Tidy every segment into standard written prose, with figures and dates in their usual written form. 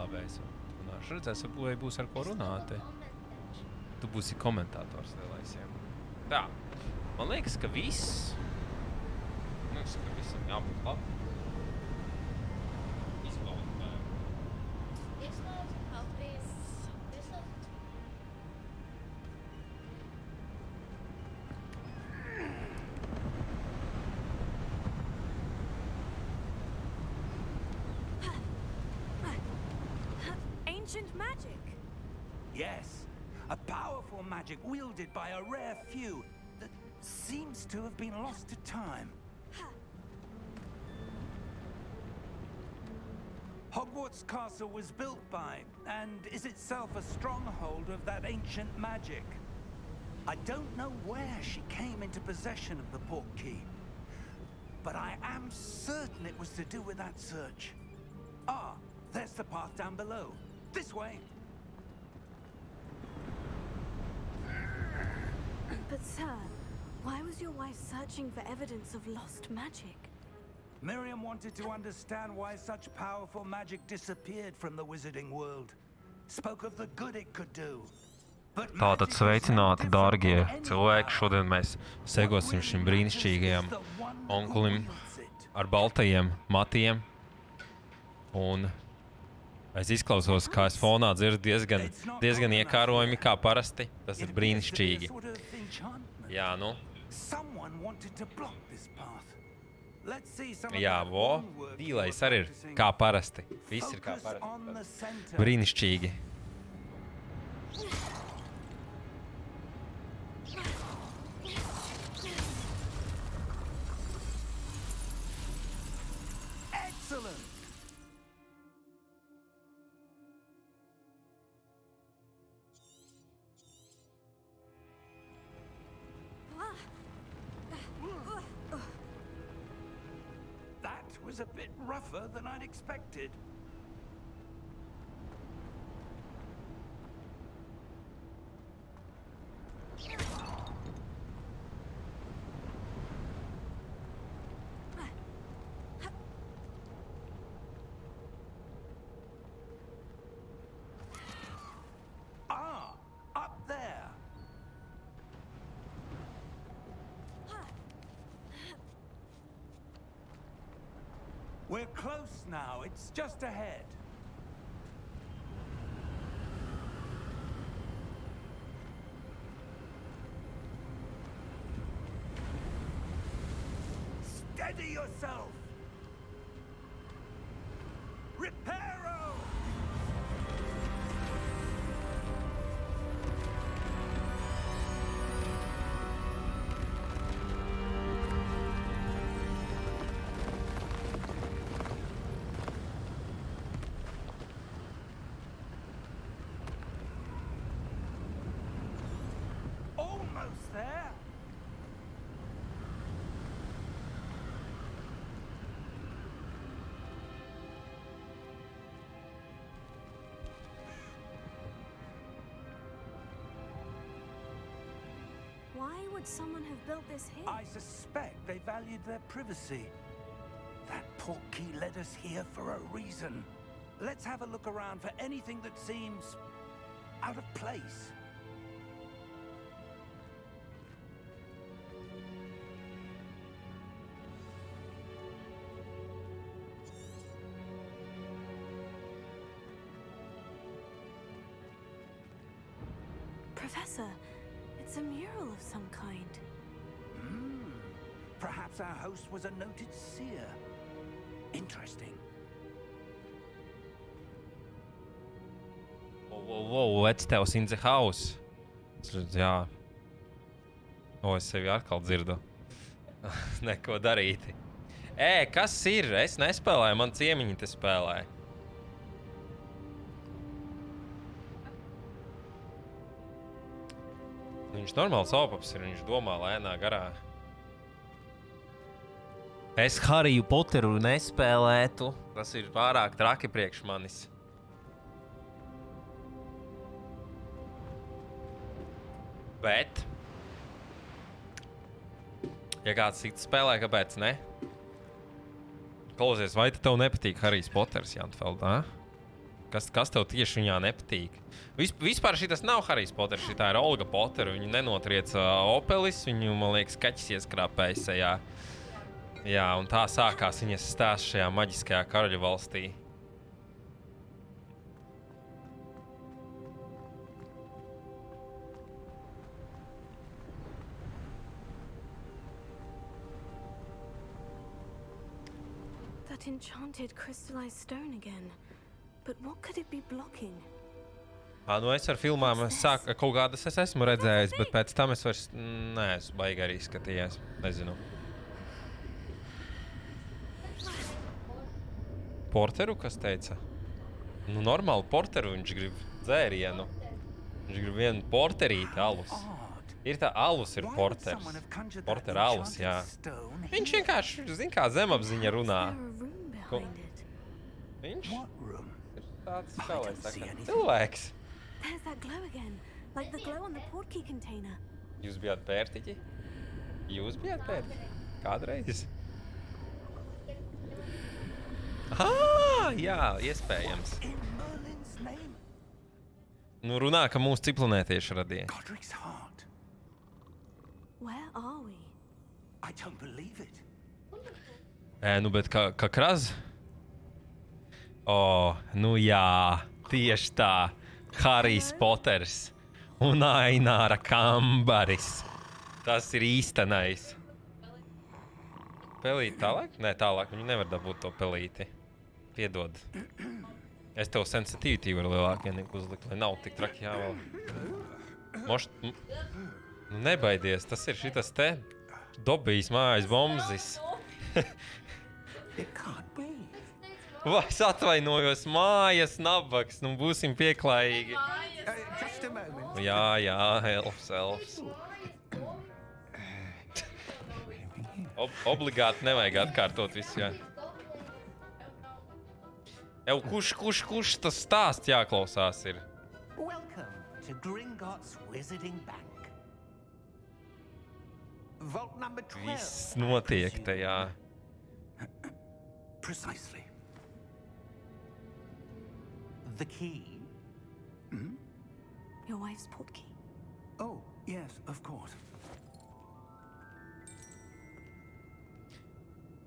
izglābējs. Redzēs, vai būs ar ko runāt. Tu būsi komentātors lielais, jā. Tā, man liekas, ka viss. Man liekas, ka visam jābūt labi. Ancient magic? Yes, a powerful magic wielded by a rare few that seems to have been lost to time. Hogwarts Castle was built by, and is itself a stronghold of that ancient magic. I don't know where she came into possession of the portkey, but I am certain it was to do with that search. Ah, there's the path down below. This way. But sir, why was your wife searching for evidence of lost magic? Miriam wanted to understand why such powerful magic disappeared from the wizarding world. Spoke of the good it could do. Tātad sveicināti, dārgie cilvēki. Šodien mēs segosim šim brīnišķīgajam onkulim ar baltajiem matiem. Un es izklausos, kā es fonā dzirdu diezgan iekārojami, kā parasti. Tas ir brīnišķīgi. Jā, nu. Jā, vo. Dīlais arī ir kā parasti. Viss ir kā parasti. Brīnišķīgi. Excellent. That was a bit rougher than I'd expected. Ah, up there. We're close now. It's just ahead. Steady yourself. Reparo! Almost there. Why would someone have built this here? I suspect they valued their privacy. That portkey led us here for a reason. Let's have a look around for anything that seems out of place. Professor, it's a mural of some kind. Perhaps our host was a noted seer. Interesting. Whoa, let's tell us in the house. Jā. O, es sevi atkal dzirdu. Neko darīti. Kas ir? Es nespēlēju, man ciemiņi te spēlē. Viņš normāls opaps ir, viņš domā lēnā garā. Es hariju poteru nespēlētu. Tas ir pārāk traki priekš manis. Bet, ja kāds cits spēlē, kāpēc ne? Klausies, vai tev nepatīk Harijs Poters, Jantfeld, Kas tev tieši viņā nepatīk? Vispār šitas nav Harijs Poters, šitā ir Olga Portere. Viņu nenotrieca Opelis, viņu, man liekas, kaķis ieskrāpēja sejā. Jā, un tā sākās viņas stāsts šajā maģiskajā karaļu valstī. That enchanted crystallized stone again. But what could it be blocking? Nu es ar filmām kaut kādas es esmu redzējis, bet pēc tam es vairs neesmu baigi arī skatījies. Nezinu. Porteru, kas teica? Nu, normāli Porteru, viņš grib dzērienu. Viņš grib vienu porterīti alus. Ir tā alus ir Porters. Portera alus, jā. Viņš vienkārši, zin kā, zemapziņa runā. Viņš ir tāds, kā lai saka, cilvēks. There's that glow again, like the glow on the portkey container. Jūs bijāt pērtiķi? Jūs bijāt pērtiķi? Kādreiz? Jā, iespējams. Nu, runā, ka mūsu ciplanētieši radīja. Where are we? I don't believe it. Nu, bet kā kraz? Nu jā, tieši tā. Harijs Poters un Aināra kambaris. Tas ir īstenais. Pelīti tālāk? Nē, tālāk. Viņi nevar dabūt to pelīti. Piedod. Es tev sensitivity varu lielākienību uzlikt, lai nav tik traki jāvēl. Nu nebaidies, tas ir šitas te dobijs mājas bombzis. Vai es atvainojos, mājas nabaks, nu būsim pieklājīgi. Jā, elfs. Obligāti nevajag atkārtot visu, jā. Kurš tas stāsts jāklausās ir? Welcome to Gringotts Wizarding Bank. Vault number 12. Viss notiek tajā. Precisely. The key? Your wife's portkey. Oh, yes, of course.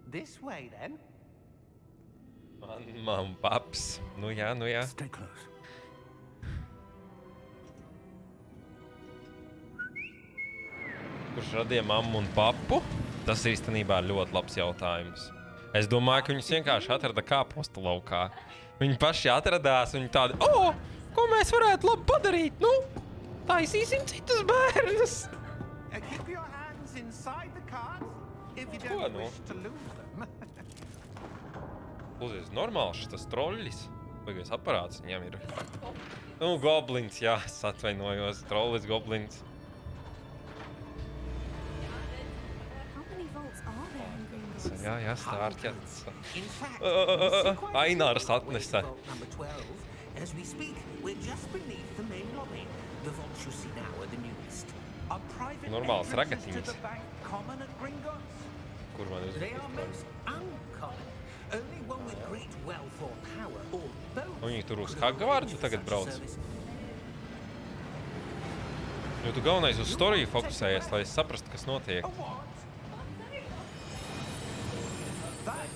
This way, then. Man paps. Nu jā. Stay close. Kurš radīja mammu un papu? Tas īstenībā ir ļoti labs jautājums. Es domāju, ka viņus vienkārši atrada kāpostu laukā. Viņi paši atradās, viņi tādi, ko mēs varētu labi padarīt? Nu, taisīsim citus bērnus. Ko, nu? Lūdzies, normāls šitas troļļis. Baigais aparāts viņam ir. Nu, goblins, jā, es atvainojos. Trollis, goblins. Jā, stārķets. Aināras atnesa. Normāls ragatiņas. Kur man uzbūst? Viņi tur uz Hogwartu tagad brauc. Jo tu galvenais uz storiju fokusējies, lai es saprastu, kas notiek.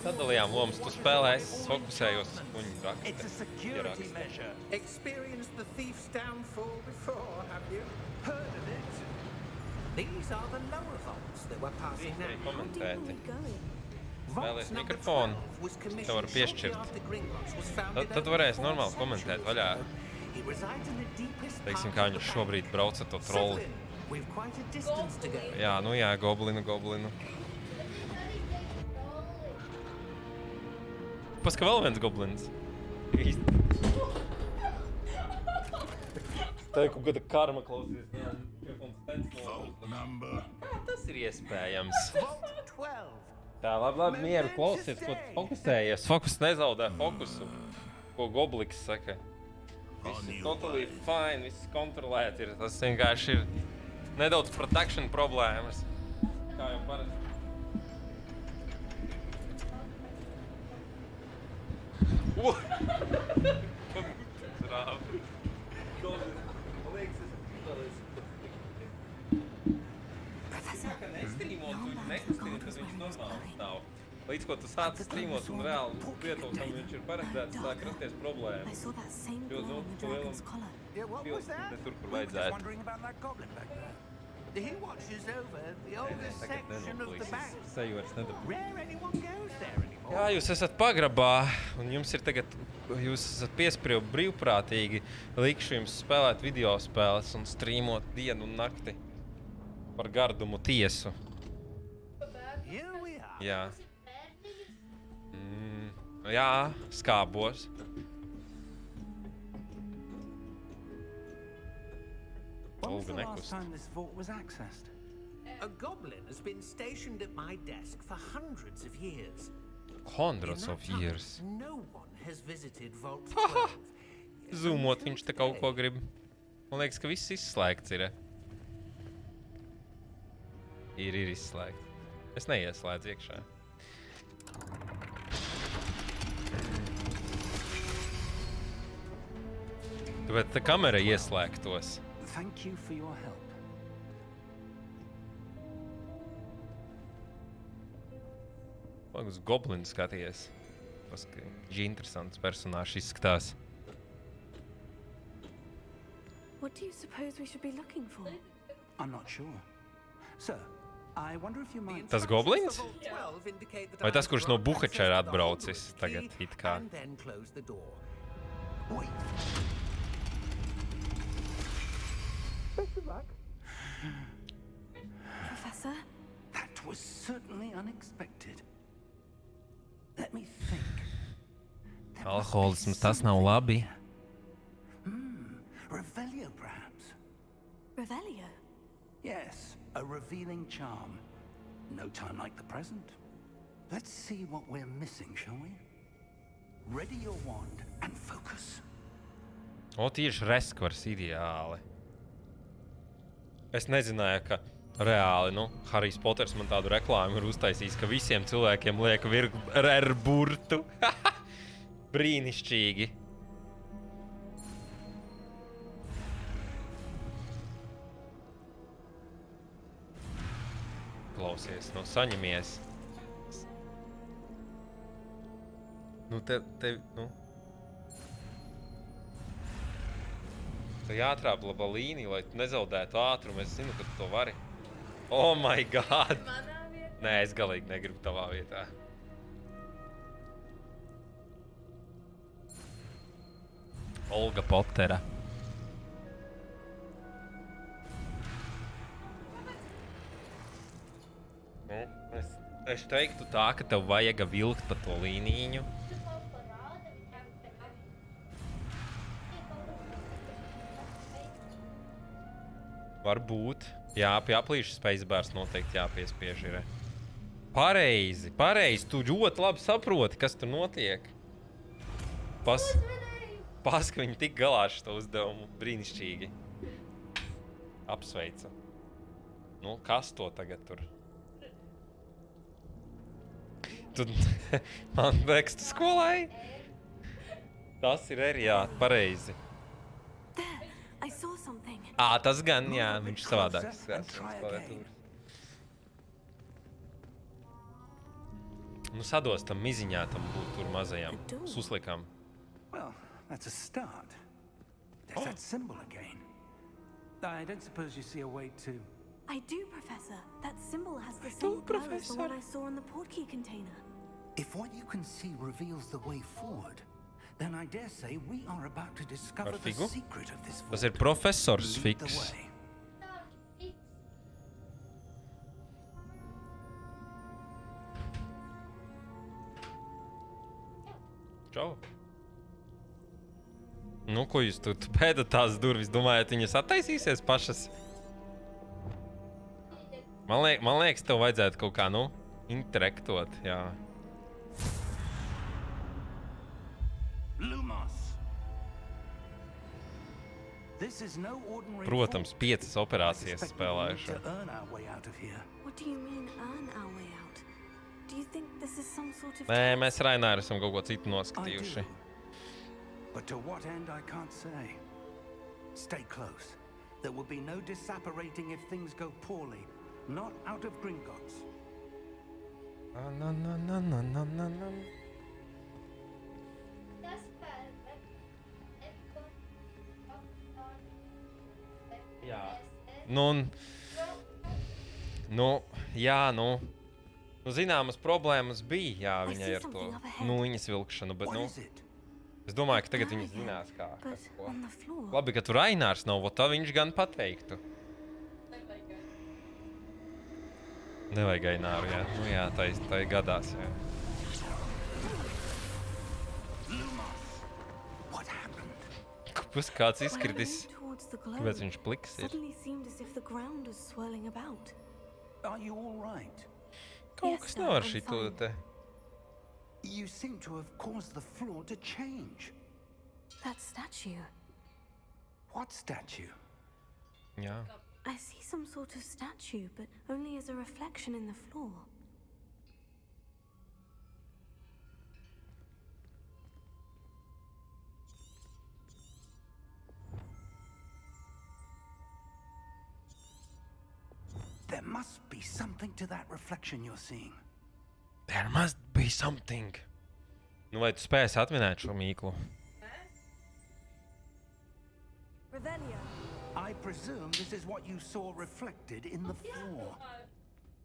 Sadalījām lomas, tu spēlē, es fokusējos uz kuņu rakstu. Experienced the thief's downfall before, have you? Heard of it? These are the lower vaults that we're passing now. Komentēti. Vēlies mikrofonu, tev var piešķirt. Tad varēs normāli komentēt vaļā. Teiksim, kā viņš šobrīd brauc ar to trolli. Jā, nu jā, goblinu. Paska vēl viens goblins. Tā ir kaut kāda karma klausies. Kā tas ir iespējams? Tā, labi, mieru klausies, ko tu fokusējies. Fokus nezaudē fokusu, ko gobliks saka. Viss ir totally fine, viss kontrolēt ir. Tas vienkārši ir nedaudz production problēmas. Kā jau parasti. Līdz ko tu sāc streamot un reāli vietot, kam viņš ir paredzēts, sāk rasties I problēmas. saw that same Jo, glow nu, on the tu lielam dragon's collar. Yeah, what was that? ne tur, kur We were just vajadzētu. wondering about that goblin back there. He watches over the oldest Tagad section of the nenoplīsīs. bank. Seju vairs nedabū. Rare anyone goes there anymore. Jā, jūs esat pagrabā, un jums ir tagad, jūs esat piesprievi brīvprātīgi, likšu jums spēlēt video spēles un streamot dienu un nakti par gardumu tiesu. Here we are. Jā. Jā, skābos. When was Olga the last nekust. time this vault was accessed? A goblin has been stationed at my desk for hundreds of years. Hundreds In of that time, years. No one has visited Vault 12. Zoomot viņš te kaut ko grib. Man liekas, ka viss izslēgts ir. Ir izslēgts. Es neieslēdzu iekšā. Bet tā kamera ieslēgtos. Thank you for your help. Man uz goblinu skaties. Tas, ka viņš interesants personāžs izskatās. What do you suppose we should be looking for? I'm not sure. Sir, I wonder if you might... Tas goblins? Vault 12 indicate that Vai tas, I kurš no grant Buhača ir access to the atbraucis Hogwarts tagad, key it kā? and then close the door. Wait. Professor? That was certainly unexpected. Let me think. There must be Alkoholisms, tas nav something labi. here. Revelio, perhaps? Revelio? Yes, a revealing charm. No time like the present. Let's see what we're missing, shall we? Ready your wand and focus. O, tieši reskvars ideāli. Es nezināju, ka reāli, Harijs Poters man tādu reklāmu ir uztaisījis, ka visiem cilvēkiem liek ar burtu. Brīnišķīgi. Klausies, saņemies. Tev jāatrāpa laba līnija, lai tu nezaudētu ātrumu. Es zinu, ka tu to vari. Oh my god! Nē, es galīgi negribu tavā vietā. Olga Portere. Es teiktu tā, ka tev vajag vilkt pa to līnīņu. Varbūt. Jā, pie aplīšu spacebars noteikti jāpiespiež ir. Pareizi. Tu ļoti labi saproti, kas tur notiek. Ka viņi tik galā ar šo uzdevumu. Brīnišķīgi. Apsveicu. Kas to tagad tur? Man liekas, tu skolai? Tas ir arī, jā, pareizi. There! I saw something. Tas gan, jā, viņš savādāks. Sados tam miziņā, tam būt tur mazajām suslikām. Well, that's a start. There's that symbol again. I don't suppose you see a way to... I do, Professor. That symbol has the same glow as the one I saw on the portkey container. If what you can see reveals the way forward, then I dare say we are about to discover the figu? secret of this vault. Tas ir profesors Lead the Fiks. way. Čau. Ko jūs tur pēdat tās durvis? Domājat, viņas attaisīsies pašas? Man liekas, tev vajadzētu kaut kā, interaktot, jā. Lumos. This is no ordinary Protams, vault. 5 operācijas I suspect we spēlējuši. need to earn our way out of here. What do you mean, earn our way out? Do you think this is some sort of... Nē, test? mēs ar Aināru esam kaut ko citu I noskatījuši. do. But to what end, I can't say. Stay close. There will be no disapparating if things go poorly. Not out of Gringotts. Jā. Jā, zināmas problēmas bija, jā, viņai ar to viņas vilkšanu, bet, es domāju, ka tagad viņas zinās, kā, kas ko. Labi, ka tur Ainārs nav, tā viņš gan pateiktu. Nevajag Aināru, jā. Jā, tā gadās, jā. Kāpēc kāds izkritis? Kāpēc viņš pliks ir? Are you all right? Kaut kas nav ar šito te. You seem to have caused the floor to change. That statue. What statue? Jā. I see some sort of statue, but only as a reflection in the floor. There must be something to that reflection you're seeing. There must be something. Vai tu spēsi atminēt šo mīklu? I presume this is what you saw reflected in the floor.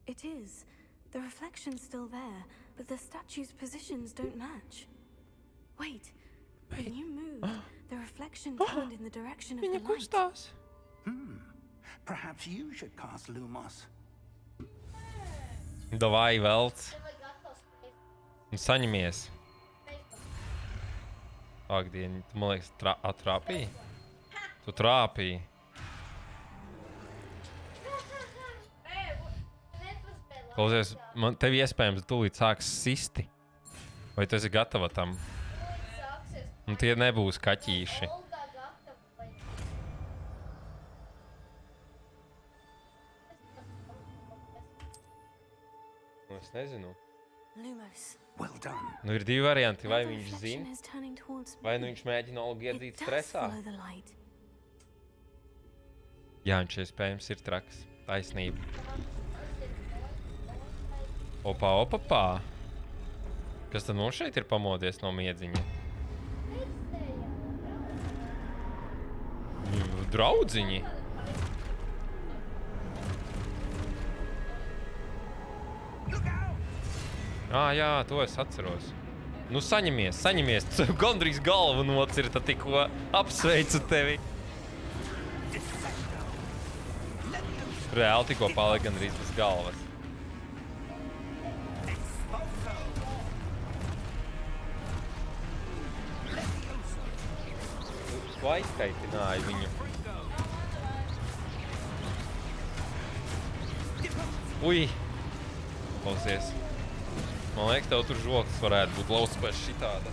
It is. The reflection's still there, but the statue's positions don't match. Wait. When you moved, the reflection turned in the direction of the Viņa light. kustās. Perhaps you should cast Lumos. Davai, velc. Un saņemies. Ak, dieni, tu, man liekas, trāpīji? Tu trāpīji. Klausies, man tev iespējams tūlīt sāks sisti. Vai tu esi gatava tam? Un tie nebūs kaķīši. Es nezinu. Well done. Ir divi varianti. Vai viņš zina, vai viņš mēģina Olgu iedzīt stresā. Jā, viņš iespējams ir traks. Taisnība. Opā. Kas tad mums šeit ir pamodies no miedziņa? Draudziņi. Jā, to es atceros. Nu, saņemies. Gandrīz galva nocirta tikko. Apsveicu tevi. Reāli tikko palika gandrīz bez galvas. Tu aizkaitināji viņu. Ui! Klausies. Man liekas, tev tur žoks varētu būt lausts pēc šitāda.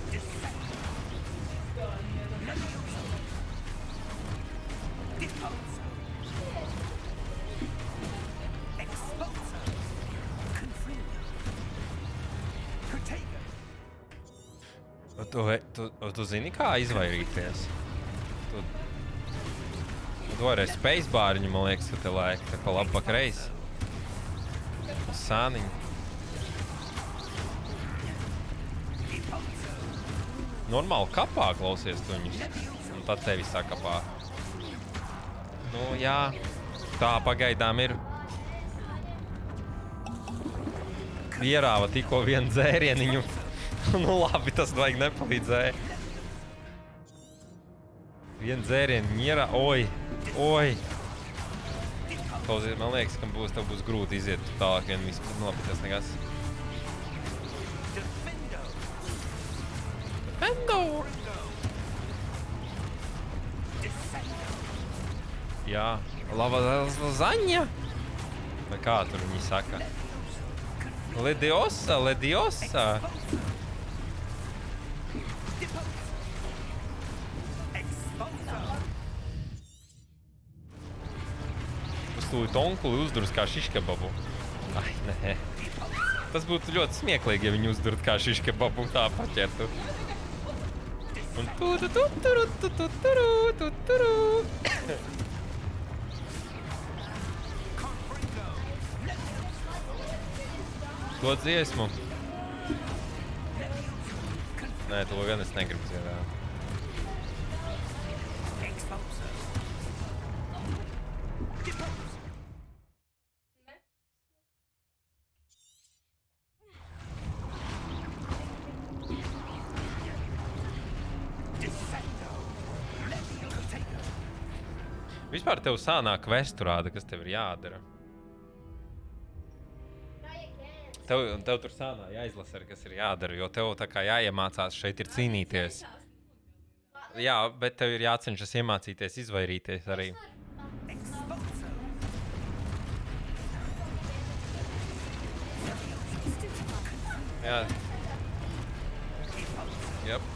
Tu zini, kā izvairīties? Tu vari spacebāriņu, man liekas, ka te laik, te pa labi pa kreisi. Sāniņu. Normāli kapā, klausies tu viņus. Un tad tevi sakapā. Nu, jā. Tā pagaidām ir. Ierāva tikko vienu dzērieniņu. Nu, labi, tas vajag nepalīdzēja. Vienu dzērieniņu ierā. Oi. Klausies, man liekas, ka tev būs grūti iziet tālāk vien visu. Nu, labi, tas nekas. Jā, lazaņa. Vai kā tur viņi saka? Lediosa. Uztūlīt onkuli uzdurus kā šiškebabu. Ai, nē. Tas būtu ļoti smieklīgi, ja viņi uzdurat kā šiškebabu tā paķertu. Un To dziesmu? Nē, to gan es negribu dziedāt. Vispār tev sānā kvestu rāda, kas tev ir jādara. Tev tur sānā jāizlasa, kas ir jādara, jo tev tā kā jāiemācās šeit ir cīnīties. Jā, bet tev ir jācenšas iemācīties izvairīties arī. Jā. Jep.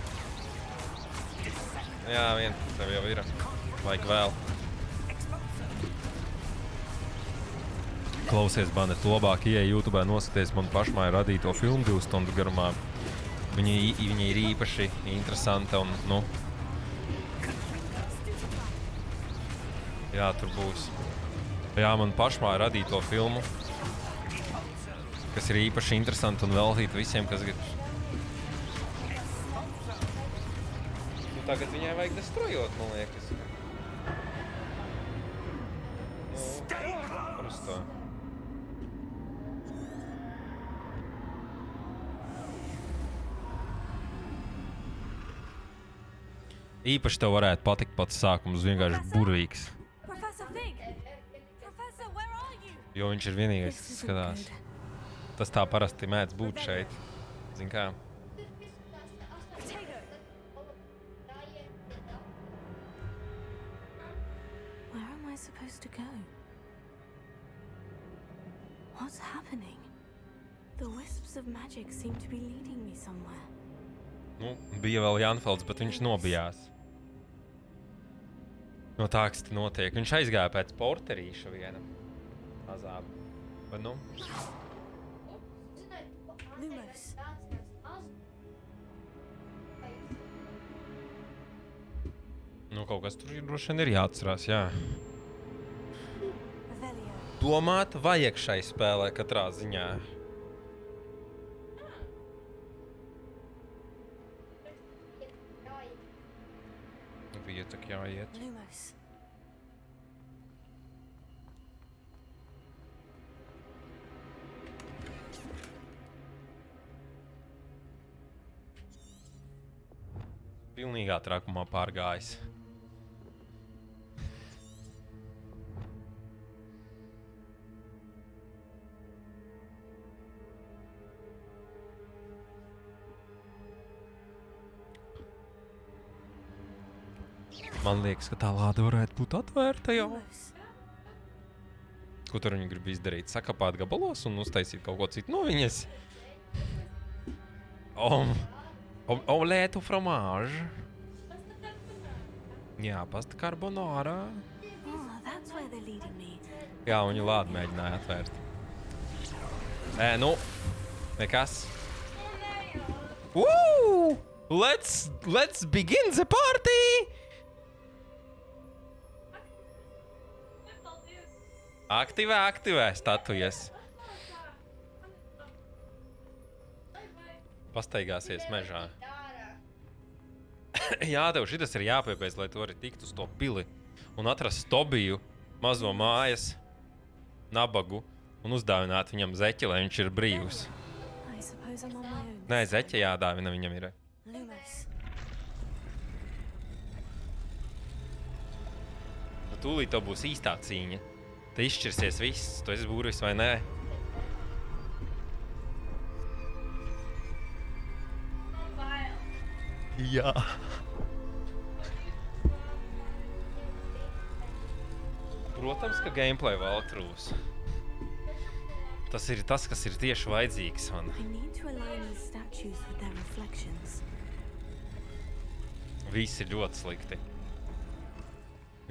Jā, viens tev jau ir. Vajag vēl. Klausies, Banet, labāk ieej YouTube, noskaties man pašmāju radīto filmu 2 stundu garumā. Viņa ir īpaši interesanta un, nu... Jā, tur būs. Jā, man pašmāju radīto filmu, kas ir īpaši interesanta un veltīta visiem, kas grib. Nu, tagad viņai vajag destrojot, man liekas. Prosto. Īpaši tev varētu patikt pats sākums, vienkārši burvīgs. Jo viņš ir vienīgais, kas skatās. Tas tā parasti mēdz būt šeit. Zin kā? Where am I supposed to go? What's happening? The wisps of magic seem to be leading me somewhere. Nu, bija vēl Janfelds, bet viņš nobijās. No tā, kas te notiek. Viņš aizgāja pēc porterīša viena. Mazā. Bet nu? Nu, kaut kas tur droši vien ir jāatcerās, jā. Domāt vajag šai spēlē katrā ziņā. Bija tak jāiet. Pilnīgā trakumā pārgājis. Man liekas, ka tā lāde varētu būt atvērta jau. Ko tur viņi grib izdarīt? Sakapāt gabalos un uztaisīt kaut ko citu no viņas? Omelētu fromāžu. Jā, pasta carbonara. Jā, viņi lādi mēģināja atvērt. Nu, nekas. Woo! Let's begin the party! Aktivē statujas. Pastaigāsies mežā. Jā, tev šitas ir jāpiebeidz, lai tu vari tikt uz to pili un atrast Tobiju, mazo mājas, nabagu un uzdāvināt viņam zeķi, lai viņš ir brīvs. Nē, zeķi jādāvina viņam ir. Nu, tūlīt to būs īstā cīņa. Te izšķirsies viss, tu esi būris vai nē. Jā. Protams, ka gameplay vēl trūs. Tas ir tas, kas ir tieši vajadzīgs man. Viss ir ļoti slikti.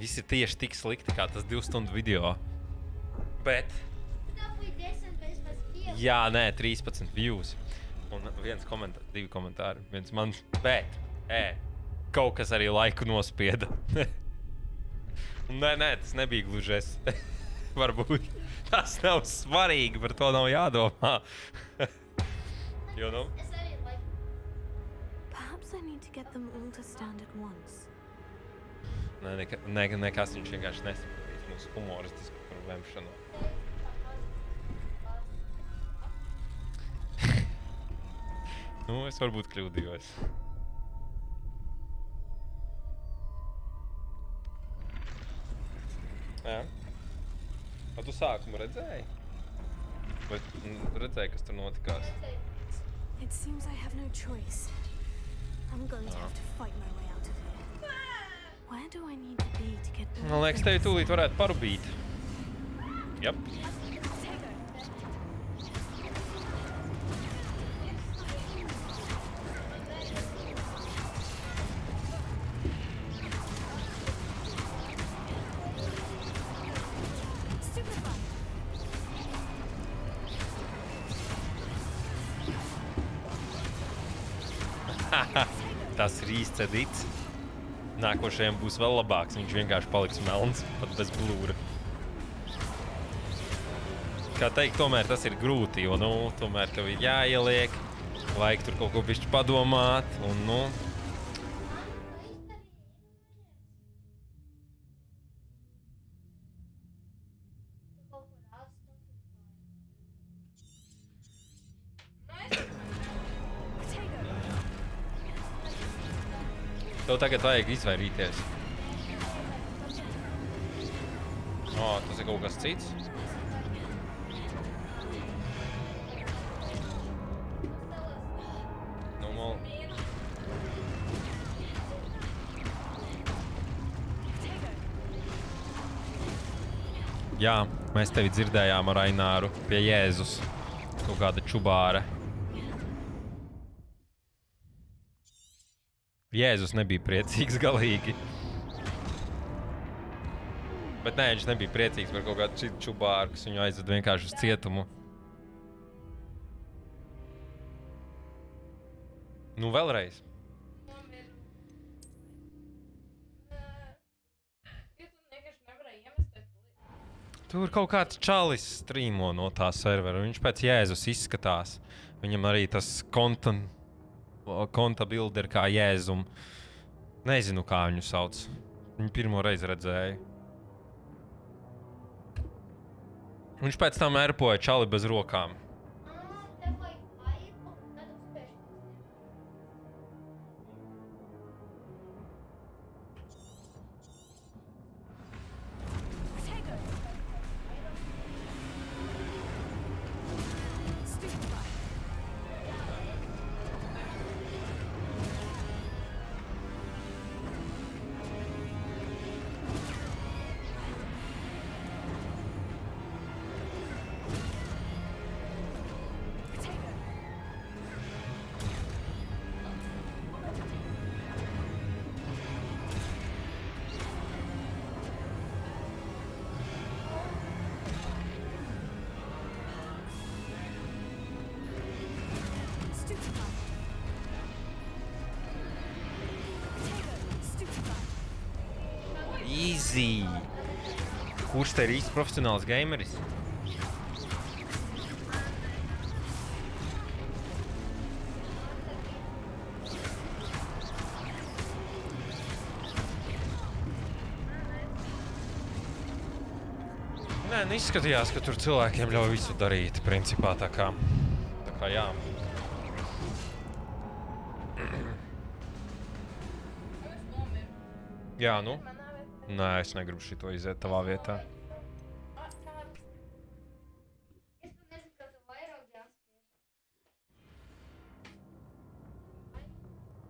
Viss ir tieši tik slikti, kā tas 2 stundu video. Bet... Jā, nē, 13 views. Un 2 komentāri. Viens man... Bet... Kaut kas arī laiku nospieda. Un nē, tas nebija gluži es. Varbūt tas nav svarīgi, par to nav jādomā. You know? Perhaps I need to get them all to stand at once. Nekas viņš vienkārši nesapratīs mūsu humoristisku problēmšanu. Nu, es varbūt kļūdījos. Jā. A tu sākumu redzēji? Vai redzēji, kas tur notikās? It seems I have no choice. I'm going to have to fight my way out of here. Where do I need to be to get all Man liekas, tevi tūlīt varētu parubīt. Jep. Tas ir īsts edits. Nākošajam būs vēl labāks, viņš vienkārši paliks melns, pat bez blūra. Kā teikt, tomēr tas ir grūti, jo, nu, tomēr tev ir jāieliek, vajag tur kaut ko bišķi padomāt, un, nu... Tev tagad vajag izvairīties. O, tas ir kaut kas cits. Nu, Jā, mēs tevi dzirdējām ar Aināru pie Jēzus. Kaut kāda čubāra. Jēzus nebija priecīgs galīgi. Bet nē, viņš nebija priecīgs par kaut kādu citu čubāru, kas viņu aizved vienkārši uz cietumu. Nu, vēlreiz. Tur kaut kāds čalis strīmo no tā servera. Viņš pēc Jēzus izskatās. Viņam arī tas konta bilde ir kā Jēzum. Nezinu, kā viņu sauc. Viņu pirmo reizi redzēju. Viņš pēc tam erpoja čali bez rokām. Easy! Kurš te ir īsti profesionāls gameris? Nē, nu izskatījās, ka tur cilvēkiem ļauj visu darīt, principā tā kā jā. Jā, nu? Nē, es negribu šito iziet tavā vietā.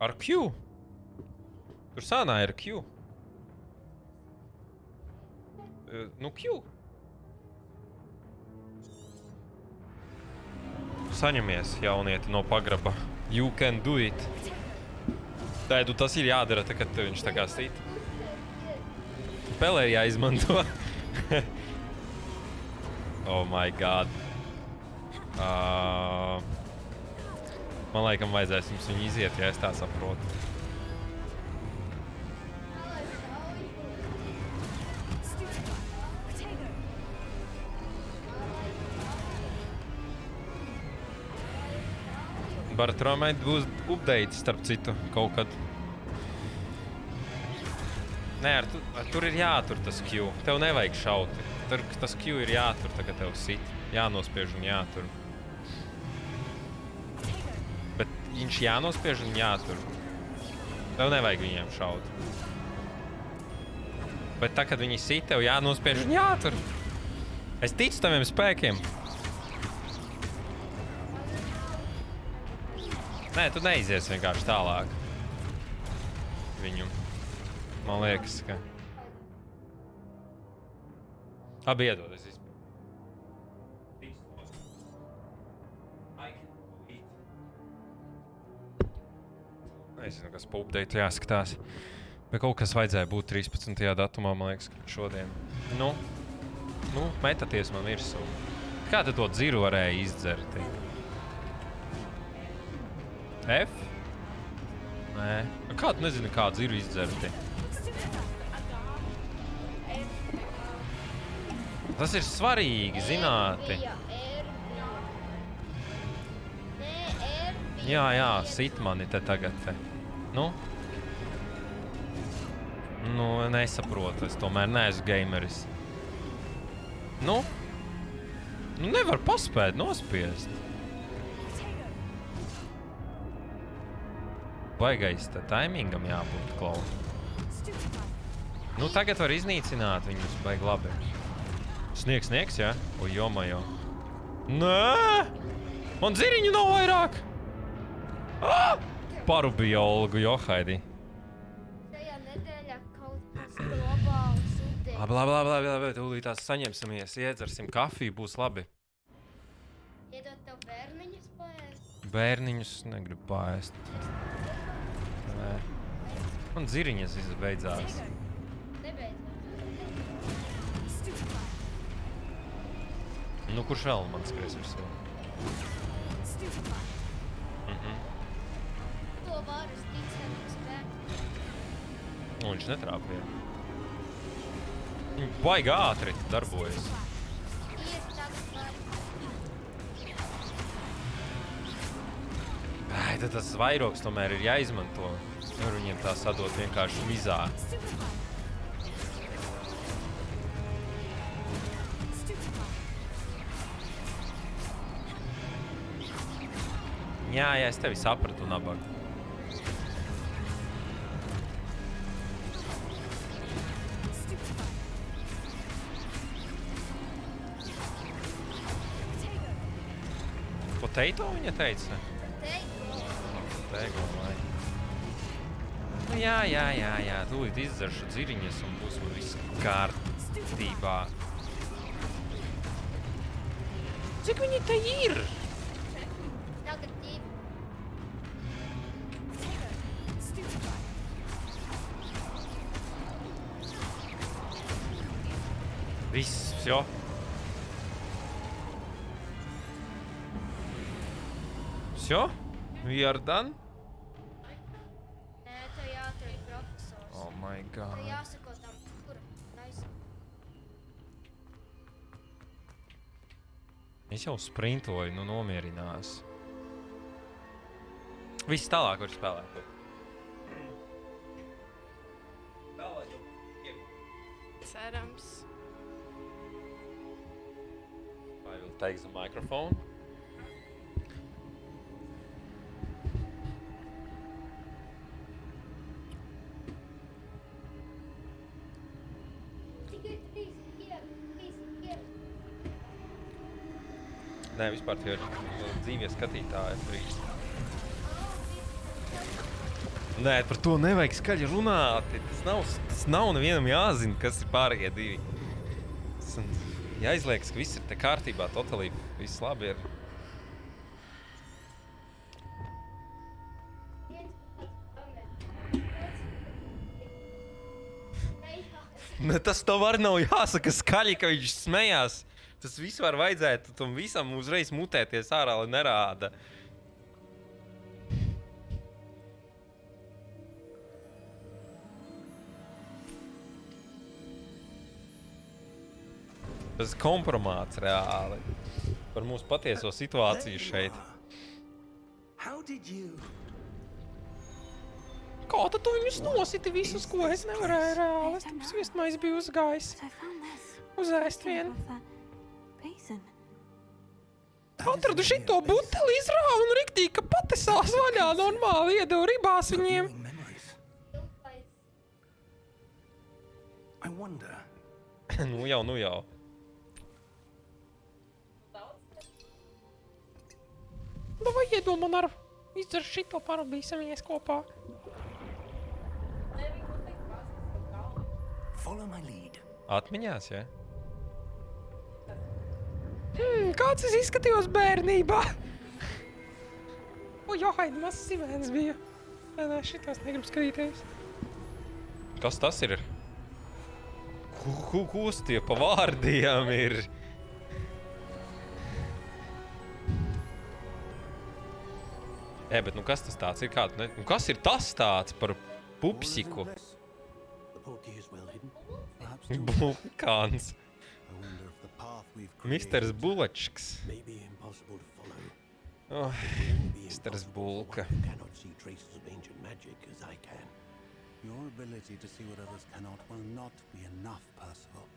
Ar Q? Tur sānā ir Q. Nu, Q. Saņemies, jaunieti, no pagraba. You can do it. Tēdu, tas ir jādara, kad viņš tā kā stīt. Spēlē ir jāizmanto. Oh my god. Man laikam vajadzēs jums viņu iziet, ja es tā saprotu. Baratromēt būs updates, starp citu, kaut kad. Nē, tur ir jātur tas Q. Tev nevajag šaut. Tur tas Q ir jātur, tagad tev sit. Jānospiež un jātur. Bet viņš jānospiež un jātur. Tev nevajag viņiem šaut. Bet tā, kad viņi sit, tev jānospiež un jātur. Es ticu taviem spēkiem. Nē, tu neizies vienkārši tālāk. Viņu. Man liekas, ka... Abi iedod, es izpēju. Nezinu, kas pa update jāskatās. Bet kaut kas vajadzēja būt 13. datumā, man liekas, šodien. Nu, metaties man virsū. Kā te to dziru varēja izdzert? F? Nē. Kā tu nezini, kā dziru izdzerti? Tas ir svarīgi, zināti. Jā, sit mani te tagad te. Nu, nesaprotu, es tomēr neesmu gameris. Nu, nevar paspēt nospiest. Baigais te taimingam jābūt, klau. Nu, tagad var iznīcināt viņus, baigi labi. Sniegs, jā? O, jomajo. Nē! Man dziriņu nav vairāk! Parubīja Olgu, johaidi. Tajā nedēļā kaut kas globāls ūdens. Labi, tūlītās saņemsimies, iedzersim kafiju, būs labi. Iedot tev bērniņus paēst? Bērniņus negribu paēst. Nē. Man dziriņas izbeidzās. Nebeidzās. Nu, kurš vēl man skries virsū? To varas ticēt spēku. Nu, viņš netrāpīja. Viņi baigi ātri darbojas. Iet tagad var. Ai, tad tas vairogs tomēr ir jāizmanto. Nevar viņiem tā sadot vienkārši mizā. Jā, es tevi sapratu, nabaga. Poteru viņa teica? Poteru, vai? Nu, jā, tūlīt izdzeršu dziriņas un būs man viss kārtībā. Cik viņi te ir? Tagad divi. Viss, jo. Всё? We are done? Nē, tev jāatrod profesors. Oh my god. Tev jāsako tam, kura taisa. Es jau sprintoju, nu nomierinās. Viss tālāk var spēlēt. Cerams. I will take the microphone. Tikai trīs ir. Nē, vispār tie ir dzīvie skatītāji. Trīs. Nē, par to nevajag skaļi runāt. Tas nav nevienam jāzina, kas ir pārējie divi. Jāizliekas, ka viss ir te kārtībā, totāli viss labi ir. Ne, tas tev var nav jāsaka skaļi, ka viņš smējās. Tas vispār vajadzētu tam visam uzreiz mutēties ārā, lai nerāda. Tas ir kompromāts reāli par mūsu patieso situāciju šeit. How did you? Kā tad tu viņus nositi visus, ko es nevarēju reāli? Es tam sviestmais biju uzgājis. But I found this. Uzēst vien. Of that basin. Atradu šito buteli, izrāvu un riktīgi, ka patesās vaļā normāli iedevu ribās viņiem. Memories. I wonder. Nu jau. Vai iedod man ar izdzer šito parodīsimies kopā. Follow my lead. Atmiņās, ja? Kāds es izskatījos bērnībā? O, jāhaid, mazs sivēns bija. Nē, šitās negribu skatīties. Kas tas ir? Kus tie pa vārdiem ir? Bet nu kas tas tāds ir? Kas ir tas tāds par pupsiku? Bulkāns. Misters Bulačks. Oh, Misters Bulka. Your ability to see what others cannot will not be enough, Percival.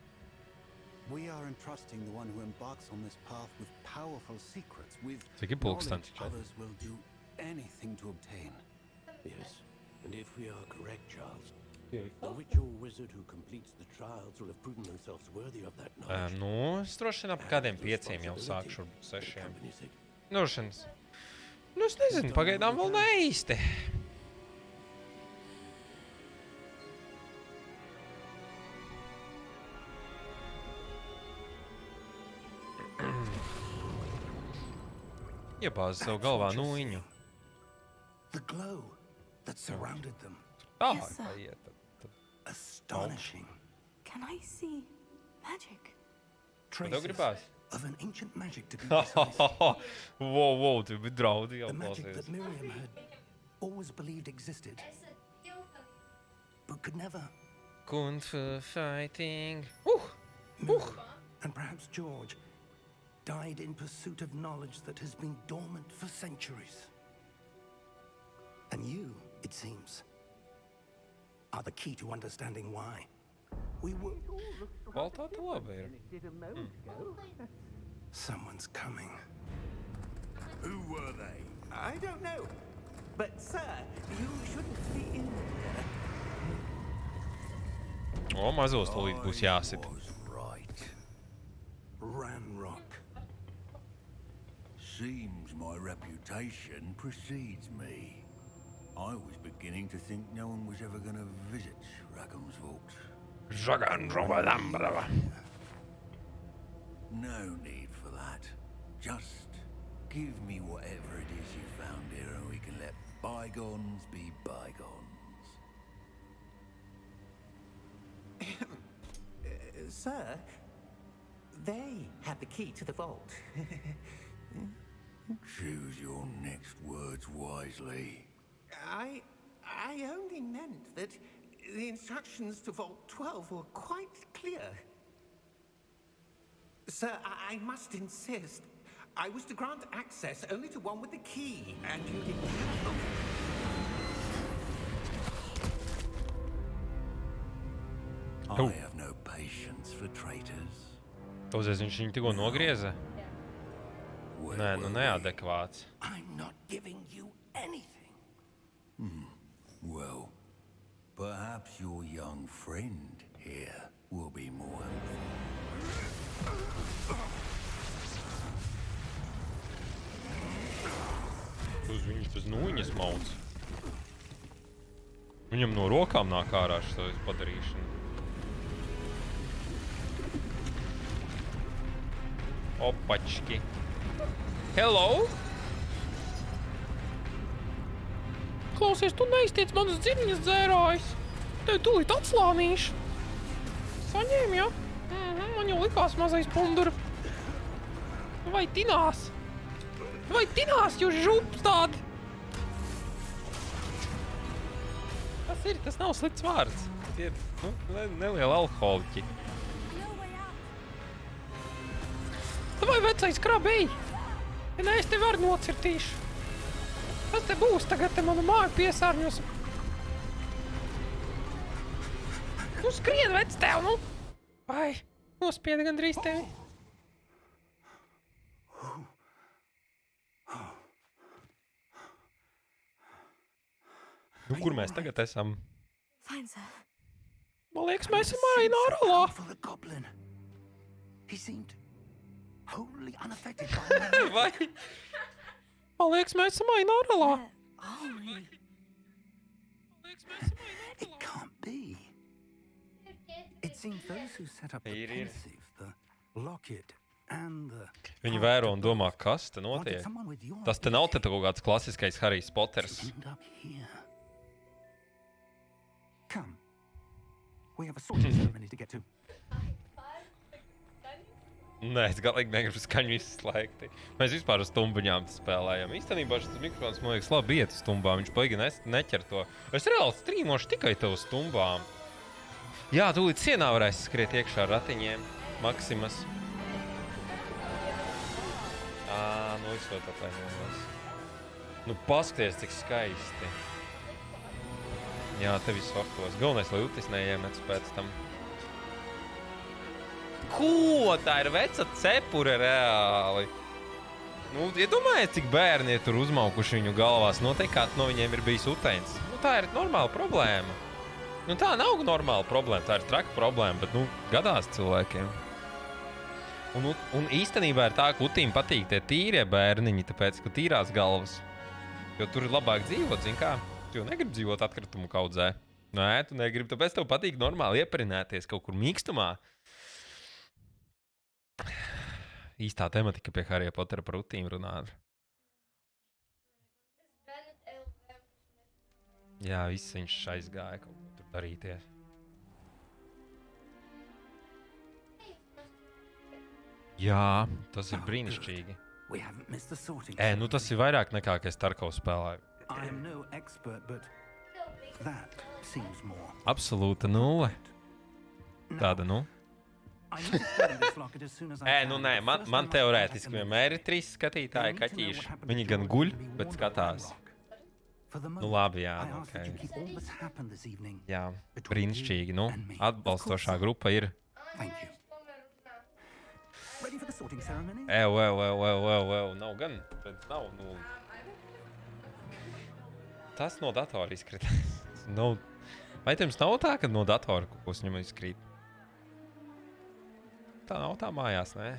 We are entrusting the one who embarks on this path with powerful secrets, with knowledge others will do anything to obtain. Yes, and if we are correct, Charles, the witch or wizard who completes the trials will have proven themselves worthy of that knowledge. Nu, es droši vien ap kādiem 5 jau sākšu, 6. Droši vien. Nu, es nezinu, pagaidām vēl ne īsti. Iebāzi sev galvā nūjiņu. The glow that surrounded them. Yes, sir. Astonishing. Can I see magic? Traces of an ancient magic to be precise. Wow, tu bija draudi jau The magic klausies. that Miriam had always believed existed, but could never. Kung fu fighting. Miriam, and perhaps George, died in pursuit of knowledge that has been dormant for centuries. And you, it seems, are the key to understanding why. We were... Baltā tu labi ir. Someone's coming. Who were they? I don't know. But, sir, you shouldn't be in there. O, mazos tūlīt būs jāsit. Right. Ranrock. Seems my reputation precedes me. I was beginning to think no one was ever going to visit Rackham's vault. No need for that. Just give me whatever it is you found here and we can let bygones be bygones. Sir, they had the key to the vault. Choose your next words wisely. I only meant that the instructions to Vault 12 were quite clear. Sir, I must insist. I was to grant access only to one with the key, and you didn't have them. I have no patience for traitors. Klausies, viņš viņu tikko nogrieza? Nē, nu neadekvāts. I'm not giving you anything. Well, perhaps your young friend here will be more Uz viņus pēc nūjiņas mauc. Viņam no rokām nāk ārā šo padarīšanu. Opački. Hello? Klausies, tu neiztiec manas dzirņas dzērājs. Tev tūlīt atslānīšu. Saņēmi, ja? Man jau likās mazais pundura. Vai tinās? Vai tinās, jūs žups tādi? Tas nav slikts vārds. Tie ir nelieli alkoholiķi. Vai vecais krabī? Ja nē, es tevi arī nocirtīšu. Kas te būs tagad, te manu māju piesārņos? Nu skrien, vec tev, nu! Vai, nospieda gandrīz tevi. Nu, kur mēs tagad esam? Fine, sir. Man liekas, mēs esam Aināra. For the goblin. He seemed wholly unaffected by my Vai? Man liekas, mēs esam Aināra. Are we? It can't be. It seems those who set up the Ir. pensive, the locket, and the... Viņi vēro un domā, kas te Wanted notiek. someone with your Tas te nav te kaut kāds klasiskais Harijs Poters. end up here. Come. We have a sorting ceremony to get to. Nē, es galīgi negribu skaņu izslēgti. Mēs vispār uz stumbiņām spēlējam. Īstenībā šis mikrofons, man liekas, labi iet uz stumbām. Viņš paigi neķer to. Es reāli strīmošu tikai tev uz stumbām. Jā, tūlīt sienā varēs skriet iekšā ar ratiņiem. Maksimas. Nu izsot atvainojos. Nu paskaties, cik skaisti. Jā, tevi sortos. Galvenais, lai utis neiemetas pēc tam. Ko? Tā ir veca cepure reāli. Nu, iedomājies, cik bērni ir tur uzmaukuši viņu galvās. Noteikti kāds no viņiem ir bijis uteins. Nu, tā ir normāla problēma. Nu, tā nav normāla problēma, tā ir traka problēma, bet, nu, gadās cilvēkiem. Un īstenībā ir tā, ka utīm patīk tie tīrie bērniņi, tāpēc, ka tīrās galvas. Jo tur ir labāk dzīvot, zin kā? Tu jau negribi dzīvot atkritumu kaudzē. Nē, tu negribi, tāpēc tev patīk normāli ieparinēties kaut kur mīkstumā. Īstā tematika pie Harija Potera par utīm runāt. Jā, viss viņš aizgāja kaut ko tur darīties. Jā, tas ir brīnišķīgi. We haven't missed the sorting Nu tas ir vairāk nekā, ka es Tarkovu spēlēju. I am no expert, but that seems more. Absolūta nulle. Tāda, nu. I need to study this locket as soon as I Nu can, nē, but first I man must teorētiski check vienmēr ir 3 skatītāji kaķīši. Viņi gan guļ, bet skatās. For the Nu moment, labi, jā, I ask that you ok. keep all that's happened this evening. Jā, between brīnišķīgi, you nu. and me. Atbalstošā grupa ir. Thank you. Ready for the sorting ceremony? Nav gan, bet nav, nu. Tas no datora izkritās. Nu, vai jums nav tā, ka no datora kaut ko viņam izkrīt? Tā nav tā mājās, nē?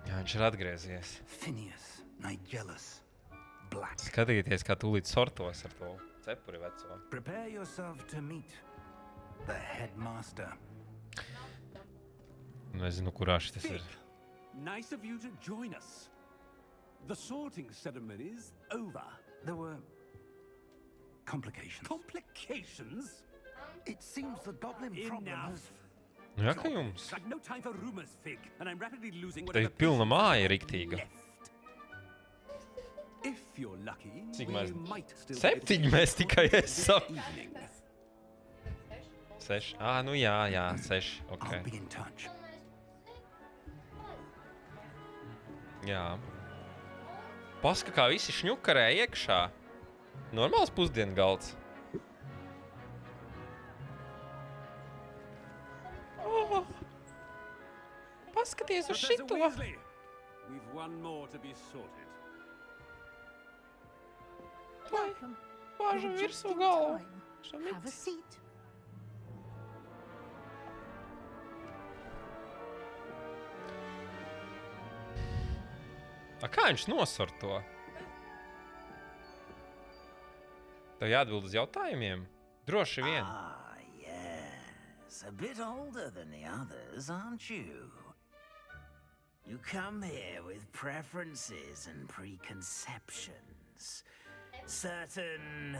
Jā, viņš ir atgriezies. Phineas, Nigelus, Black. Skatieties, kā tūlīt sortos ar to cepuri veco. Prepare yourself to meet the headmaster. Nezinu, kurā šis ir. Nice of you to join us. The sorting ceremony's over. There were complications. Complications? It seems the goblin problem Enough. has... Nu, jā, ka jums. I've no time for rumors, Fig, and I'm rapidly losing Te ir whatever pilna patience māja I have riktīga. left. If you're lucky, Cik we mēs? might still 7 mēs tikai esam. evening. 6. Nu jā, 6. Ok. I'll be in touch. Jā. Paska, kā visi šņukarē iekšā. Normāls pusdienu galds. Paskaties uz Professor šito. Weasley, we've one more to be sorted. Bāžam virsū galvu. Have a seat. Kā viņš nosvar to? Tev jāatbild uz jautājumiem? Droši vien. Yes. A bit older than the others, aren't you? You come here with preferences and preconceptions. Certain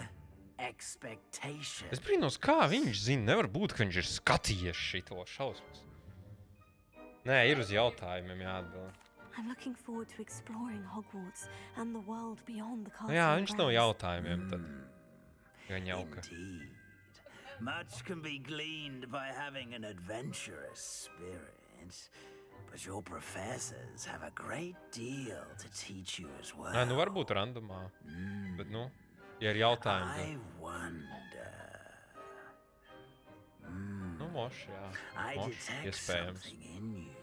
expectations. Es brīnos, kā viņš zina. Nevar būt, ka viņš ir skatījies šito šausmas. Nē, ir uz jautājumiem jāatbild. I'm looking forward to exploring Hogwarts and the world beyond the castle. Jā, viņš nav grounds. jautājumiem tad. Gan jauka. Indeed. Much can be gleaned by having an adventurous spirit. But your professors have a great deal to teach you as well. Nē, nu varbūt randomā. Bet, nu, ja ir jautājumi, I wonder. nu, moši, jā. I Moši, detect iespējams. something in you.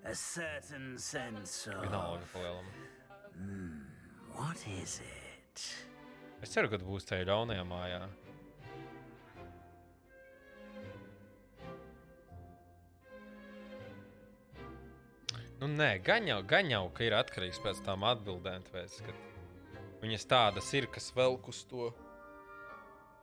A certain sense of... Vienalga palielam. What is it? Es ceru, ka tu būsi tajā ļaunajā mājā. Nu, nē, gan jau, ka ir atkarīgs pēc tām atbildēm, tāpēc, ka viņas tādas ir, kas velk uz to.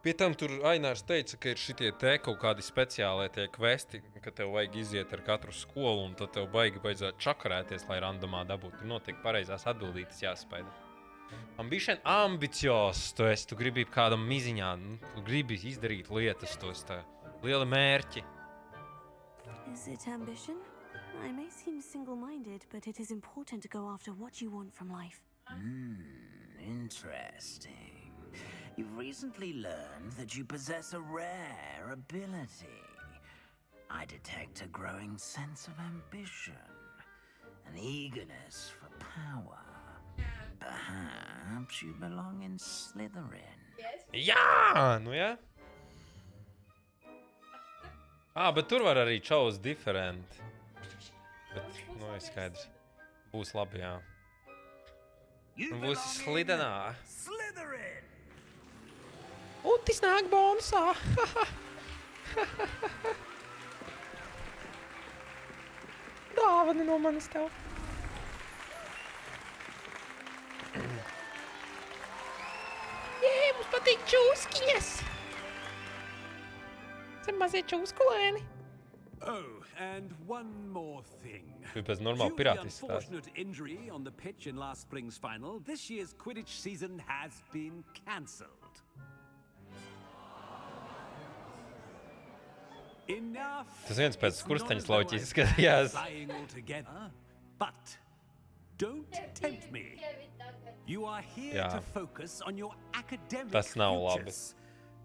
Pie tam tur Ainārs teica, ka ir šitie te kaut kādi speciālie tie kvesti, ka tev vajag iziet ar katru skolu, un tad tev baigi beidzot čakarēties, lai randomā dabūtu. Tur notiek pareizās atbildītas jāspēj. Man bija šeit ambicios, tu gribi kādam miziņā, tu gribi izdarīt lietas, tos tā lieli mērķi. Is it ambition? I may seem single-minded, but it is important to go after what you want from life. Interesting. You've recently learned that you possess a rare ability. I detect a growing sense of ambition, an eagerness for power. Perhaps you belong in Slytherin. Jā, nu jā. Bet tur var arī chose different. Bet, nu, ir skaidrs. Būs labi, jā. Nu, būs slidenā. Slytherin! Utis nāk bonusā. Dāvana no manis tev. Jē, mums patīk čūskiņas. Esam mazie čūskulēni. Oh, and one more thing. Pēc normāla Due to the pirātis stāsts. unfortunate injury on the pitch in last spring's final, this year's Quidditch season has been cancelled. Enough. Tas viens pēc It's skursteņas not as though lauķis I'm skatījās. flying altogether, but don't tempt me. You are here Jā. to focus on your academic Tas nav labi. futures.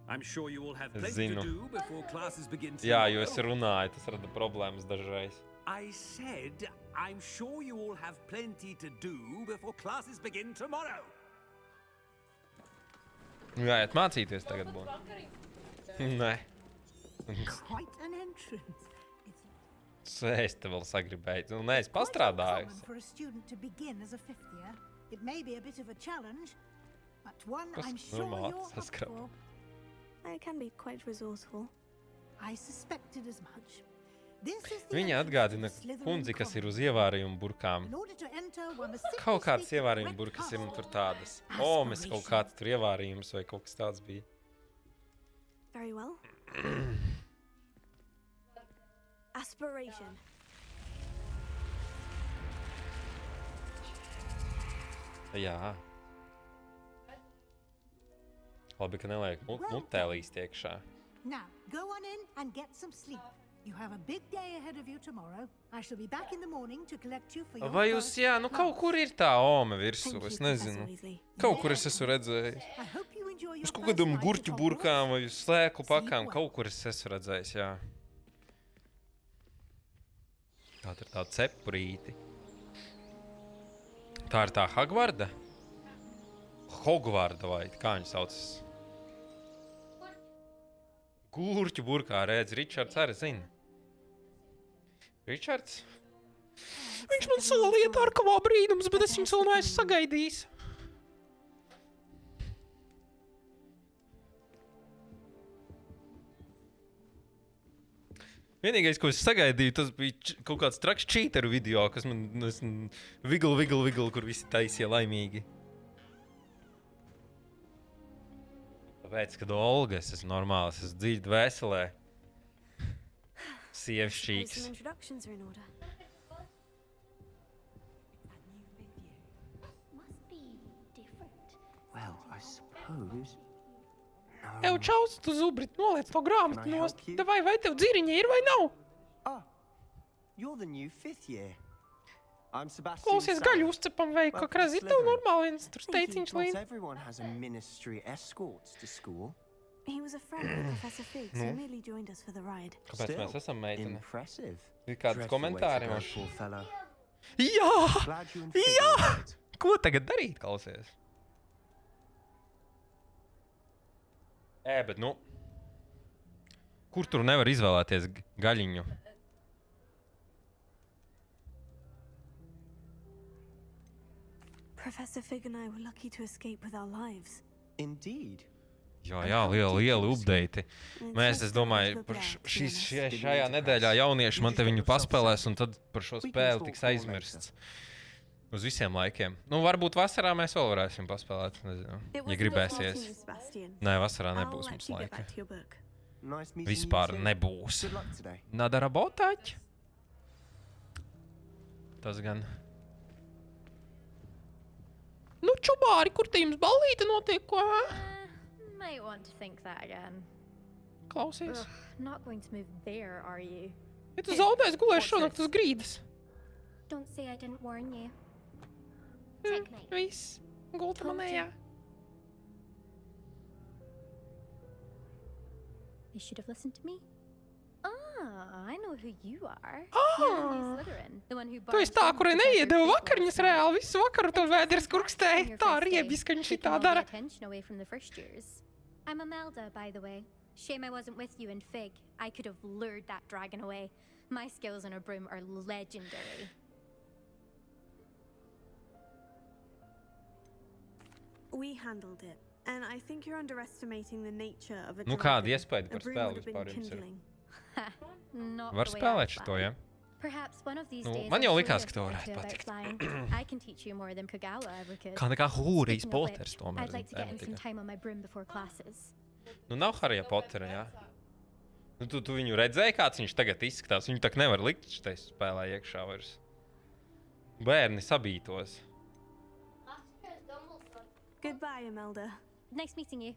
I'm sure you will have plenty Zinu. to do before classes begin Jā, tomorrow. jo es runāju, tas rada problēmas dažreiz. I said, I'm sure you all have plenty to do before classes begin tomorrow. Jāiet mācīties tagad būtu. Nē. Quite an entrance. Es te vēl sagribēju. Nu, nē, es pastrādāju. For a student to begin as a fifth year, it may be a bit of a challenge, but one Kas I'm sure normāli you're up saskrap. for. I can be quite resourceful. I suspected as much. This is the Viņa entrance atgādina to the Slytherin kundzi, kas ir Commons. uz ievārījumu burkām. In order to enter, one must simply Kaut kāds speak the ievārījumu correct burkas ir un tur castle. tādas. O, mēs kaut kāds tur ievārījums vai kaut kas tāds bija. Very well. Aspiration. Jā. Labi, ka neliek mutēlīs tiekšā. Now, go on in and get some sleep. You have a big day ahead of you tomorrow. I shall be back in the morning to collect you for your Vai jūs, first jā, nu kaut class. kur ir tā ome virsū, Thank es you, Professor nezinu. Weasley. Kaut kur es esmu redzējis. I hope you enjoy your Uz kaut first kādām night at gurķu Hogwarts. burkām vai uz slēku pakām, kaut kur es esmu redzējis, jā. Tā ir tā cepurīti. Tā ir tā Hogwarda? Hogwarda vai kā viņa saucas? Gurķu burkā redz, Ričards arī zina. Ričards? Viņš man solīja ārkavā brīnums, bet es viņu vēl neesmu sagaidījis. Vienīgais, ko es sagaidīju, tas bija kaut kāds traks cheateru video, kas man vigl, kur visi taisīja laimīgi. Tāpēc, kad Olga, es esmu normāls, es esmu dziļi dvēselē. Sievišķīgs. Some introductions are in order. Must be different. Well, I suppose. Ew, čaus, tu zubrit, noliec to grāmatu nost. Davai, vai tev dziriņa ir vai nav? You're the new fifth year. I'm Sebastian. Klausies, gaļu uzcepam vai kā krazīt, tev normāli viens tur Thinking steiciņš not līdz. everyone has a ministry escort to school. He was a friend of Professor Figgs who merely joined us for the ride. Kāpēc mēs esam meitene? Impressive. Ir kāds komentāri mums? Poor fellow. Jā! Glad you and Figgs Jā! are right. Ko tagad darīt, klausies? Bet nu... Kur tur nevar izvēlēties gaļiņu? Professor Fig and I were lucky to escape with our lives. Indeed. Jā, lieli update. Mēs, es domāju, par šajā nedēļā jaunieši man te viņu paspēlēs, un tad par šo spēli tiks aizmirsts. Uz visiem laikiem. Nu, varbūt vasarā mēs vēl varēsim paspēlēt, nezinu, ja gribēsies. Nē, vasarā nebūs mums laika. Vispār nebūs. Nadara botaķi? Tas gan. Nu, čubāri, kur te jums ballīte notiek, ko? Might want to think that again. Klausies. Not going to move there, are you? Ja tu zaudēsi gulēs šonakt uz grīdas. Don't say I didn't warn you. Viss. Gulta manējā. They should have listened to me. Ah, I know who you are. You're the new Slytherin, the one who Tu esi tā, kurai neiedeva vakariņas reāli. Visu vakaru to vēders kurkstēja. Tā riebis, ka viņš šitā dara. I'm Imelda, by the way. Shame I wasn't with you in Fig. I could have lured that dragon away. My skills on a broom are legendary. We handled it, and I think you're underestimating the nature of a Nu, kāda iespēja par spēli vispār jums ir? Var spēlēt šito, ja? Nu, man jau likās, ka to varētu patikt. I can teach you more than Kagawa ever could. Kā nekā Hūrijas Porteres tomēr. I'd like to get in some time on my broom before classes. Nu, nav Harija Portere, jā? Nu, tu viņu redzēji, kāds viņš tagad izskatās? Viņu tak nevar likt šitai spēlē iekšā vairs. Bērni sabītos. Goodbye, Imelda. Nice meeting you.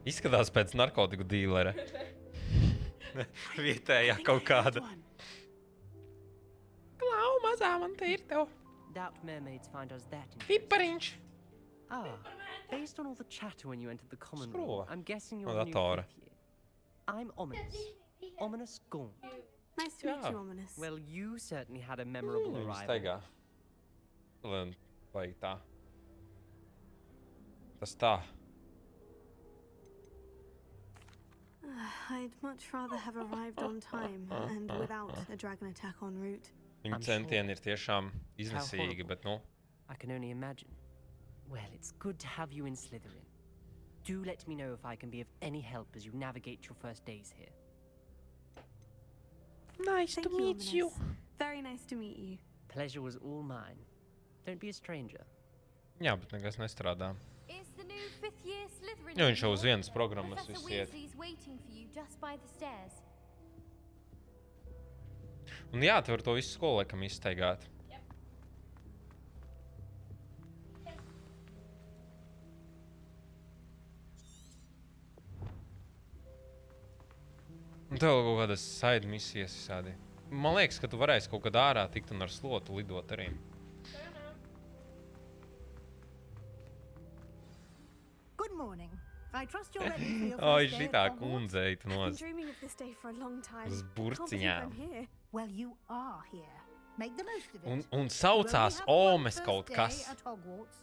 Izskatās pēc narkotiku dīlera. Vietējā kaut kāda. Klau, mazā, man te ir tev. Doubt mermaids find us that Pipariņš. Based on all the chatter when you entered the common Skrova. room, I'm guessing you're No, the new datora. fifth year. I'm Ominous. Ominous Gaunt. Nice to meet you, Ominous. Well, you certainly had a memorable Viņš arrival. staigā. Vai tā. Tas tā. I'd much rather have arrived on time and without a dragon attack en route. Viņa centieni ir tiešām iznesīgi, bet nu... I can only imagine. Well, it's good to have you in Slytherin. Do let me know if I can be of any help as you navigate your first days here. Nice to meet you. Very nice to meet you. Pleasure was all mine. Don't be a stranger. Jā, bet nekas nestrādā. Is the new fifth year Slytherin? Ja viņš jau uz vienas programmas Professor visi iet. Weasley's waiting for you just by the stairs. Un jā, tu var to visu skolu laikam izstaigāt. Un tev kaut kādas side misijas visādi. Man liekas, ka tu varēsi kaut kad ārā tikt un ar slotu lidot arī. Good morning. I trust you're ready for your Ai, first day šitā at Hogwarts. kundze eit I've been nos. dreaming of this day for a long time. Uz Can't believe burciņām. I'm here. Well, you are here. Make the most of it. Un You saucās only have one Omes first kaut day kas. at Hogwarts.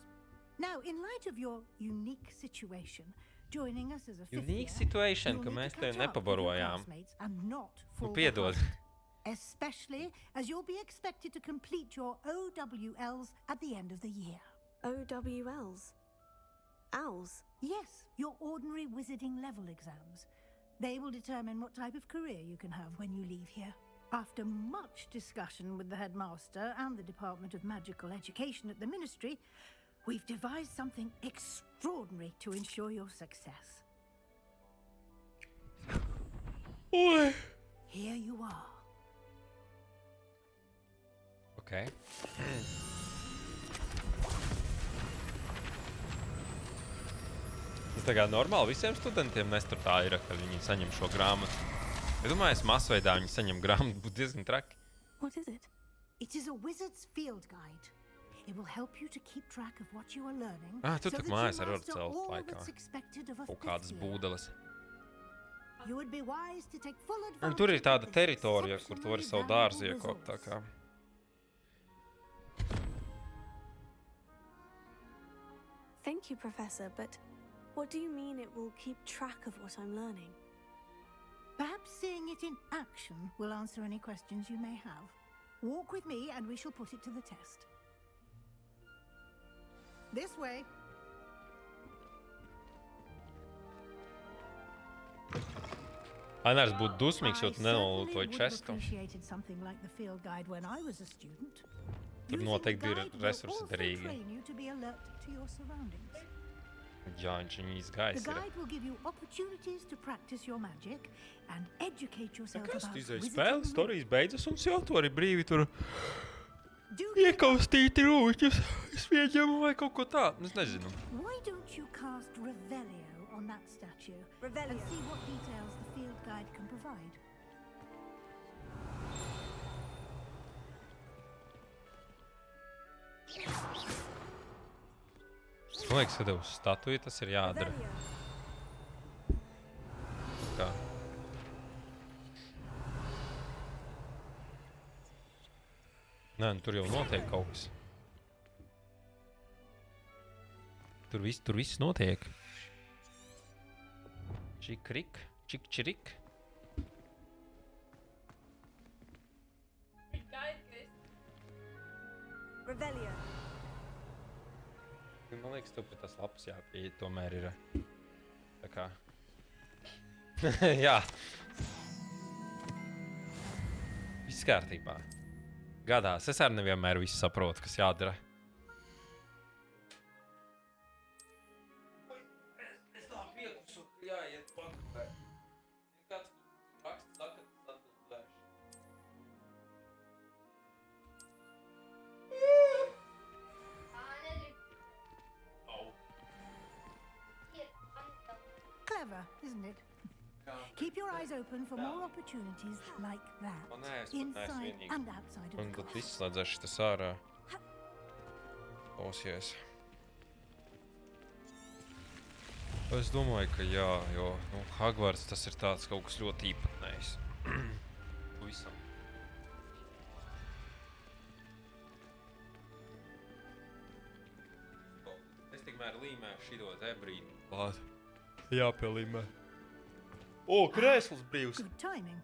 Now, in light of your unique situation, joining us as a fifth Unique year, situation, you'll ka need mēs to tevi catch up with your nepabarojām. classmates and not Nu, fall piedod. behind. Especially as you'll be expected to complete your OWLs at the end of the year. OWLs? Owls? Yes, your ordinary wizarding level exams. They will determine what type of career you can have when you leave here. After much discussion with the headmaster and the Department of Magical Education at the Ministry, we've devised something extraordinary to ensure your success. Oi. Here you are. Okay. Tas tā kā normāli visiem studentiem nestur tā ir, ka viņi saņem šo grāmatu. Ja domāju, masveidā viņi saņem grāmatu, būtu diezgan traki. What is it? It is a wizard's field guide. It will help you to keep track of what you are learning. Tu so tak that mājās you arī var master celt all laikā. that's expected of a Kaut kādas fifth year. būdeles. You would be wise to take full Un tur ir advantage tāda of this teritorija, kur tu vari exceptionally savu dārzu valuable iekopt, tā resource. kā. Thank you, Professor, but what do you mean it will keep track of what I'm learning? Perhaps seeing it in action will answer any questions you may have. Walk with me and we shall put it to the test. This way. Ainārs būtu dusmīgs, jo tu I certainly nenolūtoji would have čestu. appreciated something like the field guide when I was a student. Tur Using noteikti the ir guide will resursi also derīgi. train you to be alert to your surroundings. Jā, viņš viņu The izgaisa ir. guide will give you opportunities to practice your magic and educate yourself Kas about tu izēji wizarding spēles, rules. storijas beidzas un jau tu vari brīvi tur Do iekaustīti rūķus. Es pieņemu vai kaut ko tādu, es nezinu. Why don't you cast Revelio on that statue and see what details the field guide can provide? Man liekas, ka tev uz statuja tas ir jādara. Kā? Nē, nu tur jau notiek kaut kas. Tur viss notiek. Čikrik, čikčirik. Revelio. Man liekas, tev pie tas lapas jāpieeja, tomēr ir. Tā kā. Jā. Viss kārtībā. Gadās. Es arī nevienmēr visu saprotu, kas jādara. Es tā piekusu, ka jāiet pakupē. Ja kāds raksts saka, tas atbildēšu. Clever, isn't it? Keep your eyes open for more opportunities like that, inside and outside of Man the pat class. viss slēdzēs šitas ārā. Klausies. Es domāju, ka jā, jo Hogwarts tas ir tāds kaut kas ļoti īpatnējs. Visam. Es tikmēr līmēju šito te brīdi. Klāt. Jāpielīmē. O, krēsls brīvs. Good timing.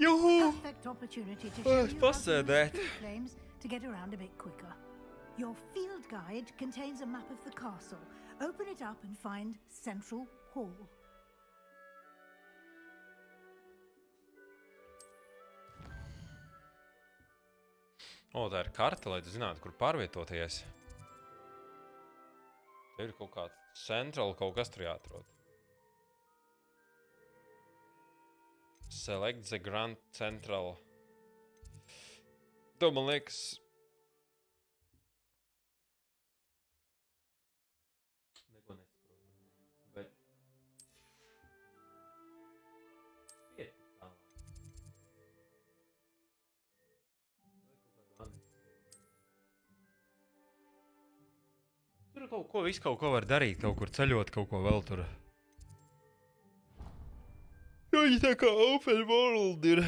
Juhu! Perfect opportunity to show you how to use Pasēdēt. blue flames to get around a bit quicker. Your field guide contains a map of the castle. Open it up and find Central Hall. O, tā ir karte, lai tu zinātu, kur pārvietoties. Te ir kaut kāds central, kaut kas tur jāatrod. Select the Grand Central. To man liekas... Neko nesaprotu. Bet... Iet tālāk. Tur kaut ko, visu kaut ko var darīt, kaut kur ceļot, kaut ko vēl tur. Viņi tā kā open world ir.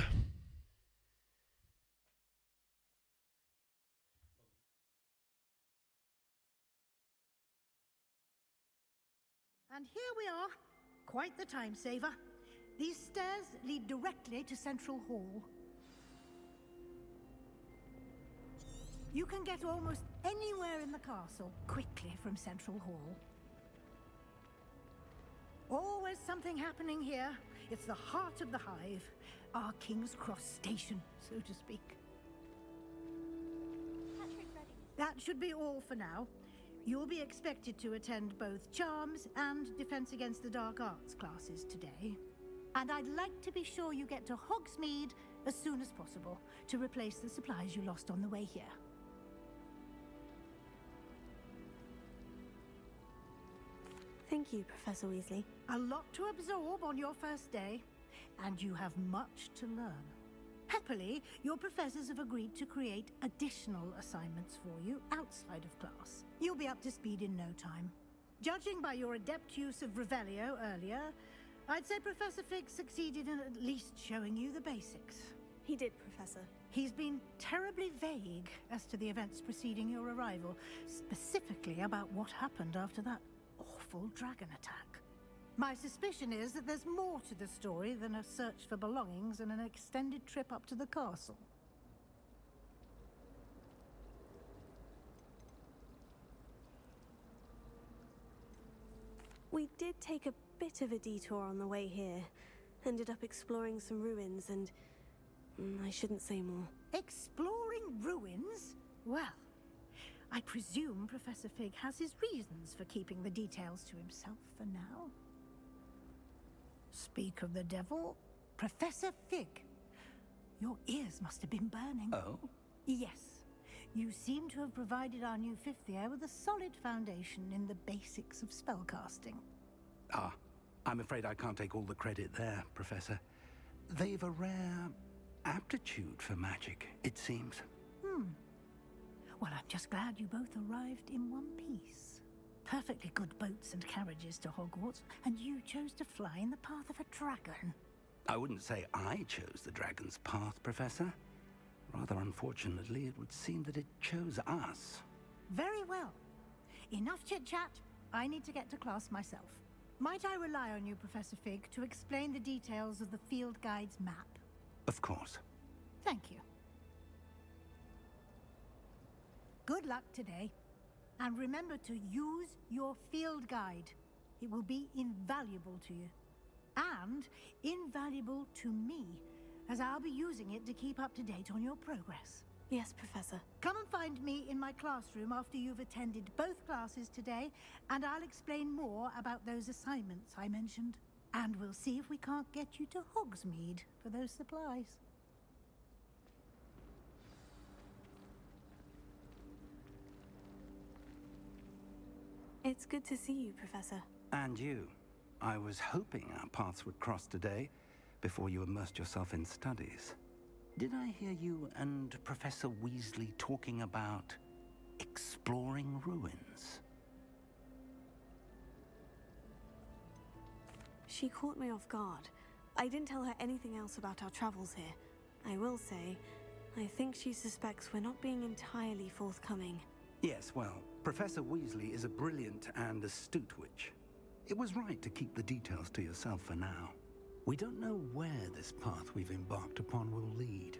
And here we are. Quite the time saver. These stairs lead directly to Central Hall. You can get almost anywhere in the castle quickly from Central Hall. Always something happening here. It's the heart of the hive, our King's Cross station, so to speak. That should be all for now. You'll be expected to attend both Charms and Defense Against the Dark Arts classes today. And I'd like to be sure you get to Hogsmeade as soon as possible to replace the supplies you lost on the way here. Thank you, Professor A lot to absorb on your first day, and you have much to learn. Happily, your professors have agreed to create additional assignments for you outside of class. You'll be up to speed in no time. Judging by your adept use of Revelio earlier, I'd say Professor Fig succeeded in at least showing you the basics. He did, Professor. He's been terribly vague as to the events preceding your arrival, specifically about what happened after that awful dragon attack. My suspicion is that there's more to the story than a search for belongings and an extended trip up to the castle. We did take a bit of a detour on the way here. Ended up exploring some ruins and... I shouldn't say more. Exploring ruins? Well, I presume Professor Fig has his reasons for keeping the details to himself for now. Speak of the devil, Professor Fig. Your ears must have been burning. Oh? Yes. You seem to have provided our new fifth year with a solid foundation in the basics of spellcasting. Ah, I'm afraid I can't take all the credit there, Professor. They've a rare aptitude for magic, it seems. Well, I'm just glad you both arrived in one piece. Perfectly good boats and carriages to Hogwarts, and you chose to fly in the path of a dragon. I wouldn't say I chose the dragon's path, Professor. Rather unfortunately, it would seem that it chose us. Very well. Enough chit-chat. I need to get to class myself. Might I rely on you, Professor Fig, to explain the details of the field guide's map? Of course. Thank you. Good luck today. And remember to use your field guide. It will be invaluable to you. And invaluable to me, as I'll be using it to keep up to date on your progress. Yes, Professor. Come and find me in my classroom after you've attended both classes today, and I'll explain more about those assignments I mentioned. And we'll see if we can't get you to Hogsmeade for those supplies. It's good to see you, Professor. And you. I was hoping our paths would cross today, before you immersed yourself in studies. Did I hear you and Professor Weasley talking about exploring ruins? She caught me off guard. I didn't tell her anything else about our travels here. I will say, I think she suspects we're not being entirely forthcoming. Yes, well, Professor Weasley is a brilliant and astute witch. It was right to keep the details to yourself for now. We don't know where this path we've embarked upon will lead.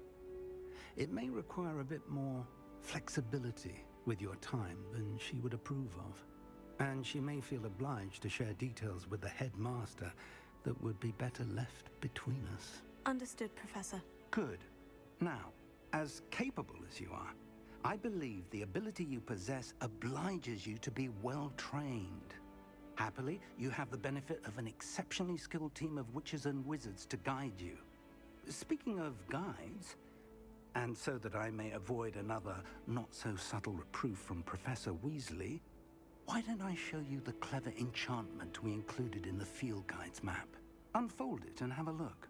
It may require a bit more flexibility with your time than she would approve of. And she may feel obliged to share details with the headmaster that would be better left between us. Understood, Professor. Good. Now, as capable as you are, I believe the ability you possess obliges you to be well trained. Happily, you have the benefit of an exceptionally skilled team of witches and wizards to guide you. Speaking of guides, and so that I may avoid another not-so-subtle reproof from Professor Weasley, why don't I show you the clever enchantment we included in the field guide's map? Unfold it and have a look.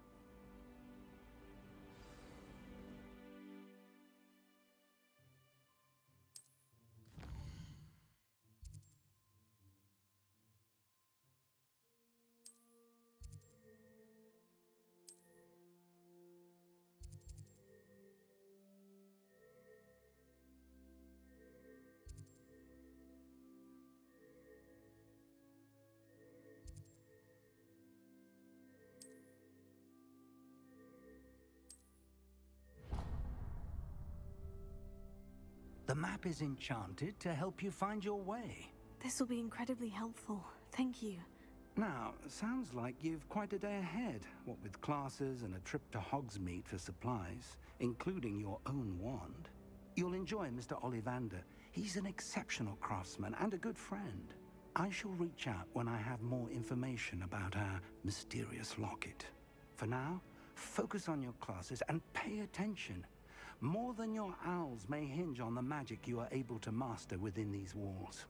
The map is enchanted to help you find your way. This will be incredibly helpful. Thank you. Now, sounds like you've quite a day ahead, what with classes and a trip to Hogsmeade for supplies, including your own wand. You'll enjoy Mr. Ollivander. He's an exceptional craftsman and a good friend. I shall reach out when I have more information about our mysterious locket. For now, focus on your classes and pay attention. More than your owls may hinge on the magic you are able to master within these walls.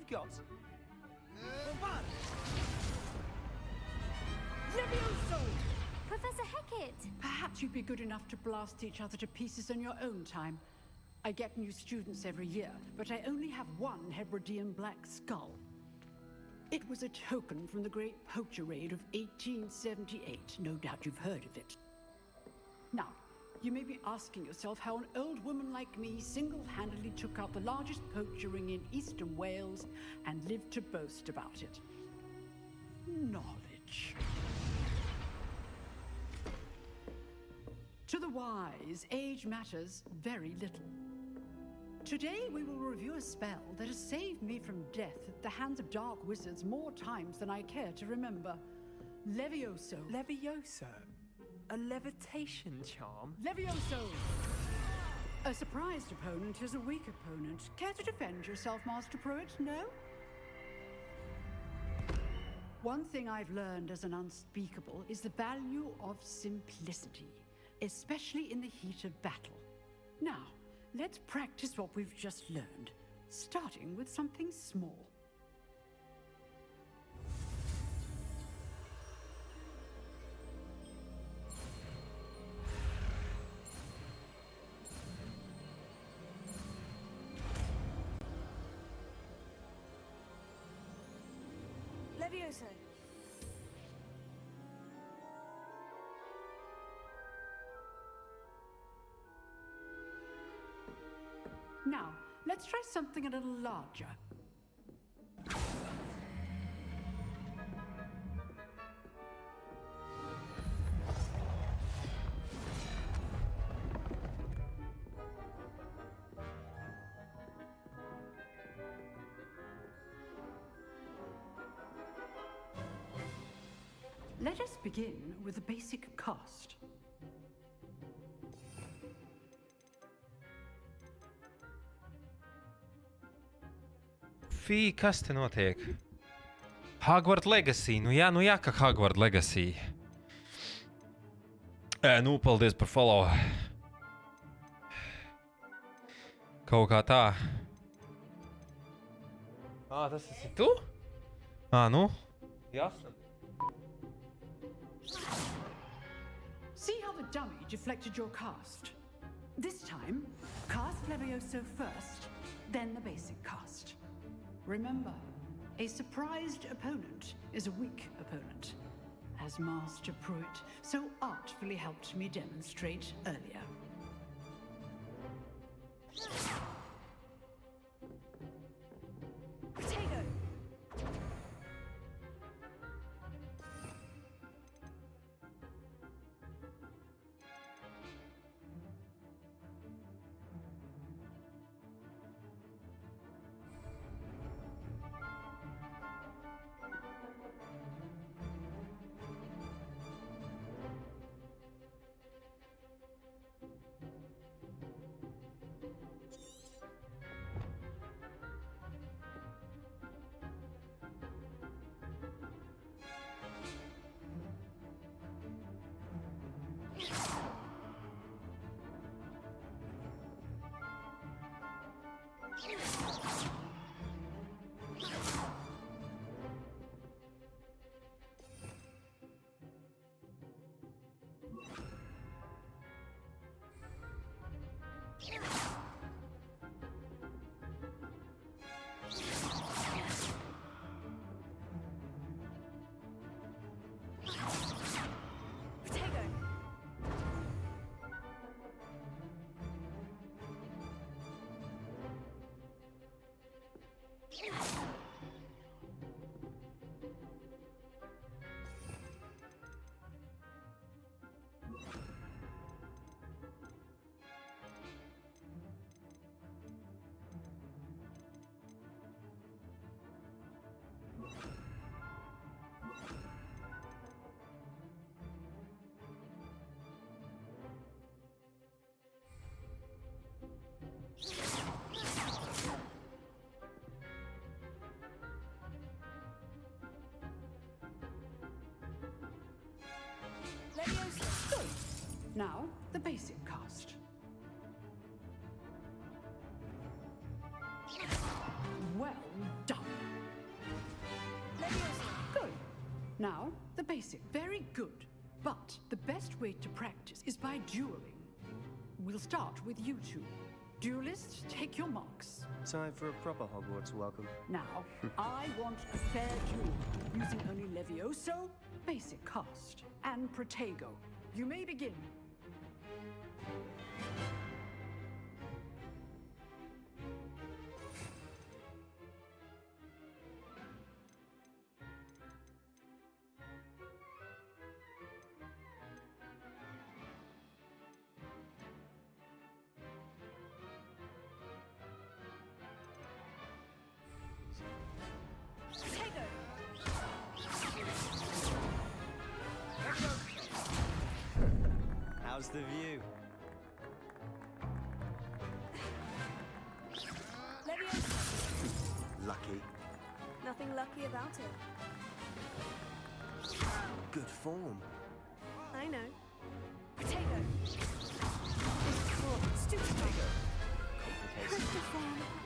got? Levioso! Professor Hecat! Perhaps you'd be good enough to blast each other to pieces in your own time. I get new students every year, but I only have one Hebridean black skull. It was a token from the Great Poacher Raid of 1878. No doubt you've heard of it. Now, you may be asking yourself how an old woman like me single-handedly took out the largest poacher ring in eastern Wales and lived to boast about it. Knowledge. To the wise, age matters very little. Today we will review a spell that has saved me from death at the hands of dark wizards more times than I care to remember. Levioso. Levioso? A levitation charm? Levioso! A surprised opponent is a weak opponent. Care to defend yourself, Master Pruitt? No? One thing I've learned as an unspeakable is the value of simplicity, especially in the heat of battle. Now, let's practice what we've just learned, starting with something small. Levioso. Now, let's try something a little larger. Let us begin with a basic cast. Fī, kas te notiek? Hogwarts Legacy. Nu jā, ka Hogwarts Legacy. Nu, paldies par follow. Kaut kā tā. Tas esi tu? Nu. Jasne. See how the dummy deflected your cast? This time, cast Levioso first, then the basic cast. Remember, a surprised opponent is a weak opponent, as Master Pruitt so artfully helped me demonstrate earlier. Potato. Now, the basic. Very good. But the best way to practice is by dueling. We'll start with you two. Duelists, take your marks. Time for a proper Hogwarts welcome. Now, I want a fair duel, using only Levioso, basic cast, and Protego. You may begin. How's the view? Lucky. Nothing lucky about it. Good form. I know. Potato. Stupid Complicated. If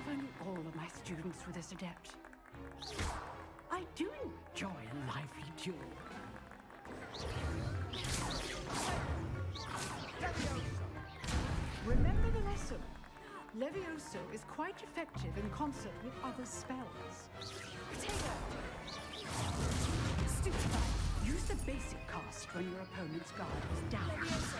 only all of my students were this adept. I do enjoy a lively duel. Remember the lesson. Levioso is quite effective in concert with other spells. Potato. Stupefy. Use the basic cast when your opponent's guard is down. Levioso.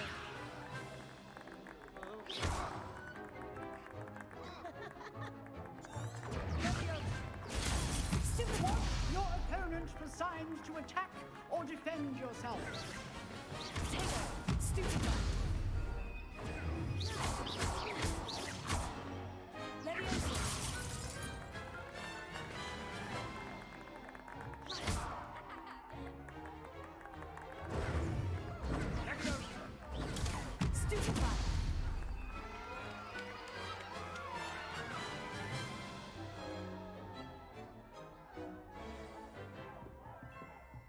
Stupefy. Your opponent assigned to attack or defend yourself. Potato. Stupefy. Levioso. Stupefy.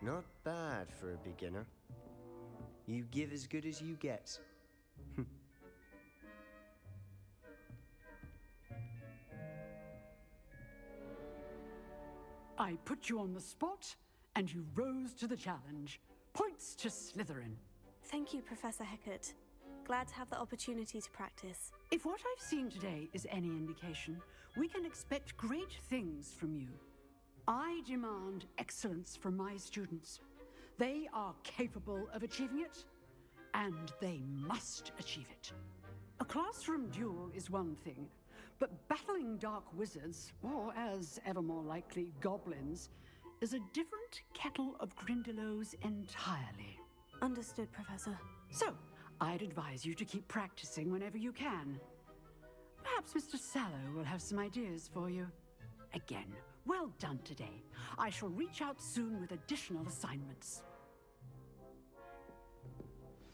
Not bad for a beginner. You give as good as you get. I put you on the spot, and you rose to the challenge. Points to Slytherin. Thank you, Professor Hecat. Glad to have the opportunity to practice. If what I've seen today is any indication, we can expect great things from you. I demand excellence from my students. They are capable of achieving it, and they must achieve it. A classroom duel is one thing, but battling dark wizards, or as ever more likely, goblins, is a different kettle of grindylows entirely. Understood, Professor. So, I'd advise you to keep practicing whenever you can. Perhaps Mr. Sallow will have some ideas for you. Again, well done today. I shall reach out soon with additional assignments.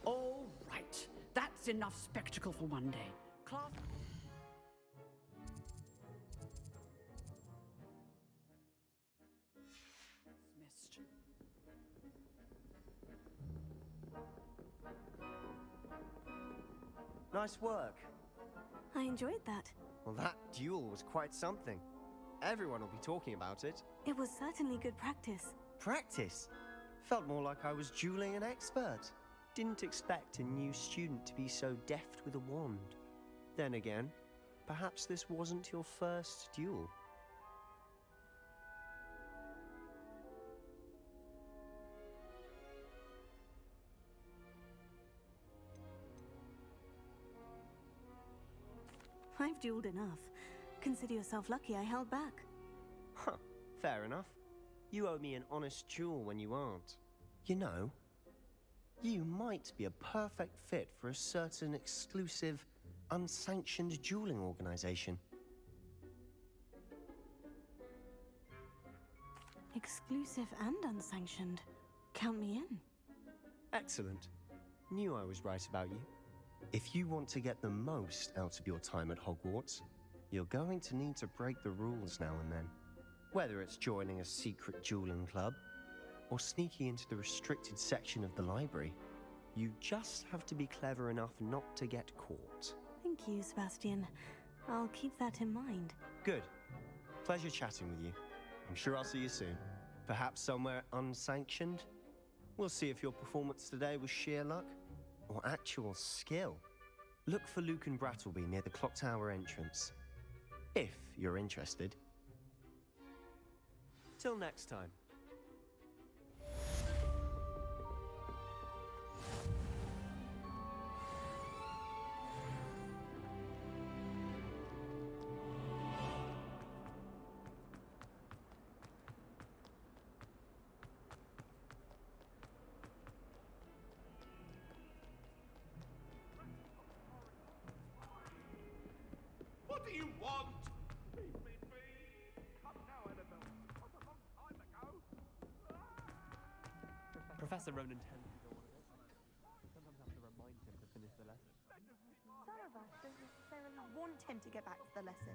All right, that's enough spectacle for one day. Class... Dismissed. Nice work. I enjoyed that. Well, that duel was quite something. Everyone will be talking about it. It was certainly good practice. Practice? Felt more like I was dueling an expert. Didn't expect a new student to be so deft with a wand. Then again, perhaps this wasn't your first duel. I've dueled enough. Consider yourself lucky I held back. Huh, fair enough. You owe me an honest duel when you aren't. You know, you might be a perfect fit for a certain exclusive, unsanctioned dueling organization. Exclusive and unsanctioned. Count me in. Excellent. Knew I was right about you. If you want to get the most out of your time at Hogwarts, you're going to need to break the rules now and then. Whether it's joining a secret dueling club, or sneaking into the restricted section of the library, you just have to be clever enough not to get caught. Thank you, Sebastian. I'll keep that in mind. Good. Pleasure chatting with you. I'm sure I'll see you soon. Perhaps somewhere unsanctioned? We'll see if your performance today was sheer luck or actual skill. Look for Luke and Brattleby near the clock tower entrance, if you're interested. Till next time. What do you want? Professor Ronan tends to go on a bit. Sometimes I have to remind him to finish the lesson. Some of us don't necessarily want him to get back to the lesson.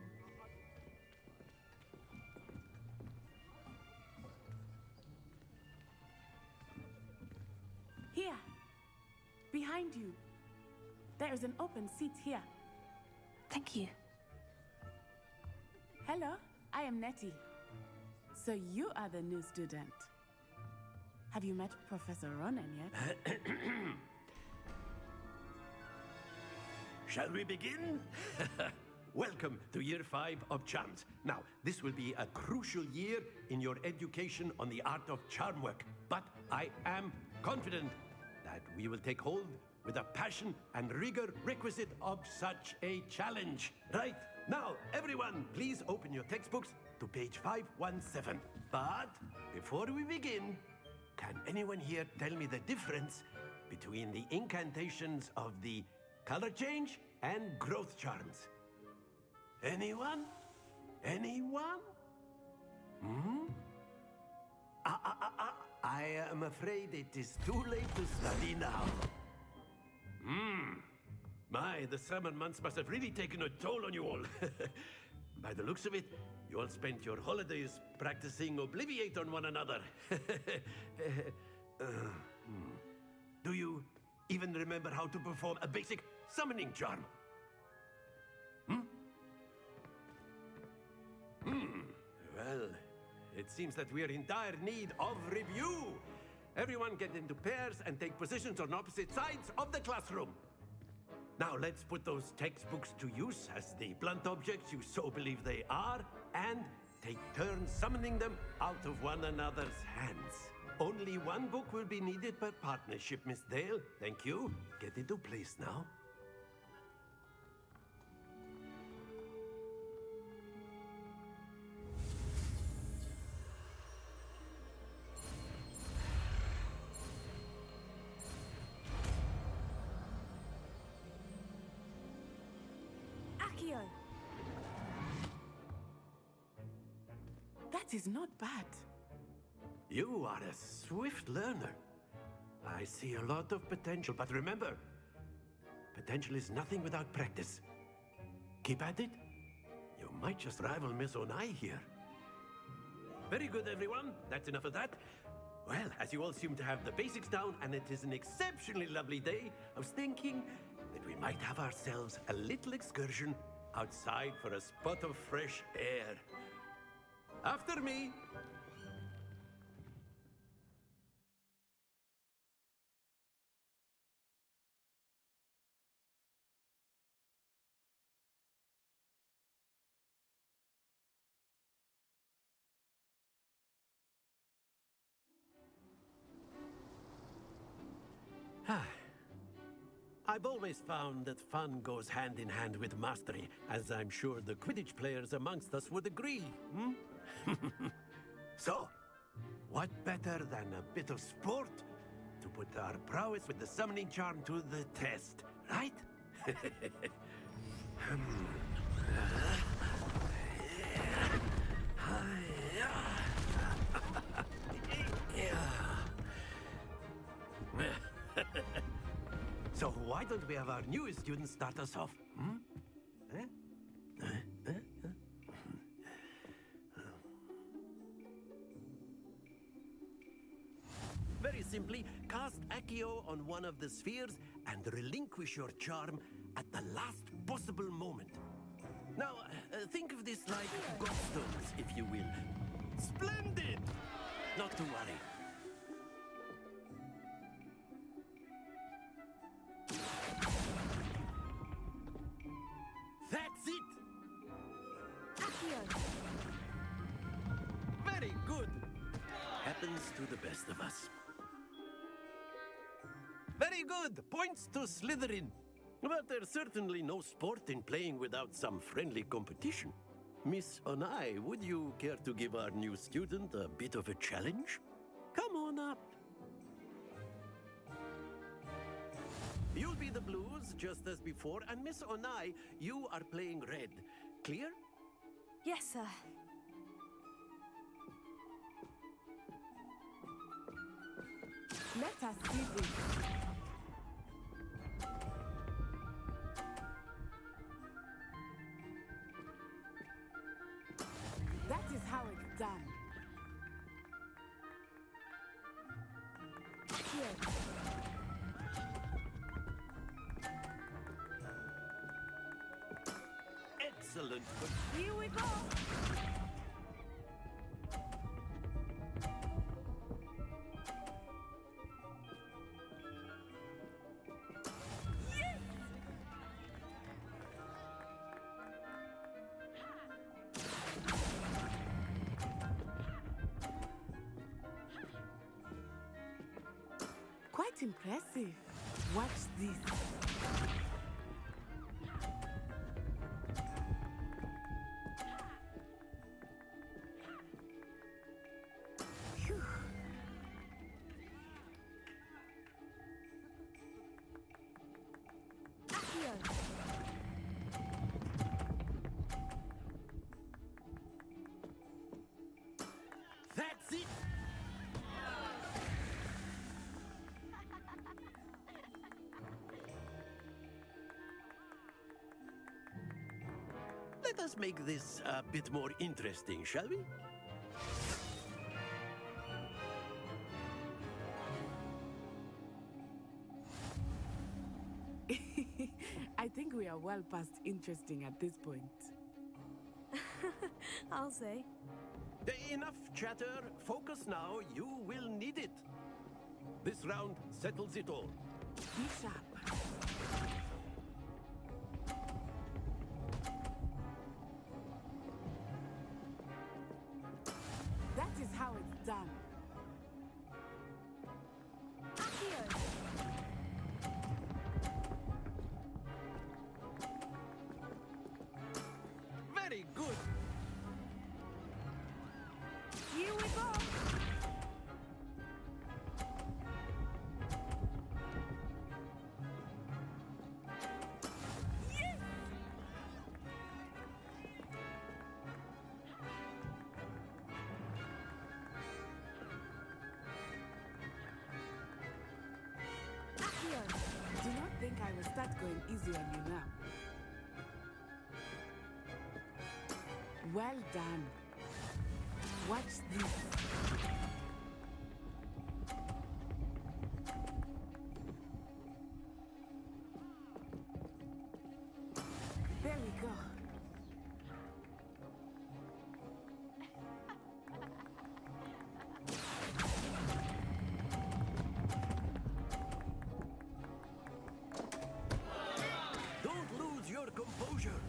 Here, behind you. There is an open seat here. Thank you. Hello, I am Nettie. So you are the new student. Have you met Professor Ronan yet? Shall we begin? Welcome to Year 5 of Charms. Now, this will be a crucial year in your education on the art of charm work, but I am confident that we will take hold with the passion and rigor requisite of such a challenge. Right, now, everyone, please open your textbooks to page 517. But before we begin, can anyone here tell me the difference between the incantations of the color change and growth charms? Anyone? Anyone? Hmm? I am afraid it is too late to study now. My, the summer months must have really taken a toll on you all. By the looks of it, you all spent your holidays practicing Obliviate on one another. Do you even remember how to perform a basic summoning charm? Well, it seems that we are in dire need of review. Everyone get into pairs and take positions on opposite sides of the classroom. Now let's put those textbooks to use as the blunt objects you so believe they are, and take turns summoning them out of one another's hands. Only one book will be needed per partnership, Miss Dale. Thank you. Get into place now. That is not bad. You are a swift learner. I see a lot of potential, but remember, potential is nothing without practice. Keep at it. You might just rival Miss Onai here. Very good, everyone. That's enough of that. Well, as you all seem to have the basics down, and it is an exceptionally lovely day, I was thinking that we might have ourselves a little excursion outside for a spot of fresh air. After me. I've always found that fun goes hand in hand with mastery, as I'm sure the Quidditch players amongst us would agree. So, what better than a bit of sport to put our prowess with the summoning charm to the test, right? So why don't we have our newest student start us off? Very simply, cast Accio on one of the spheres and relinquish your charm at the last possible moment. Now, think of this like gobstones, if you will. Splendid! Not to worry. That's it! Accio! Very good! Happens to the best of us. Very good! Points to Slytherin. But there's certainly no sport in playing without some friendly competition. Miss Onai, would you care to give our new student a bit of a challenge? Come on up. You'll be the blues, just as before, and Miss Onai, you are playing red. Clear? Yes, sir. Let us see this. That is how it's done. Accio! Excellent. Here we go. Quite impressive. Watch this. Phew. Accio! That's it! Let us make this a bit more interesting, shall we? I think we are well past interesting at this point. I'll say. Enough chatter. Focus now. You will need it. This round settles it all. Be sharp. That is how it's done. Accio! Very good. Here we go. Yes! Accio! Do not think I will start going easy on you now. Well done. Watch this. There we go. Don't lose your composure.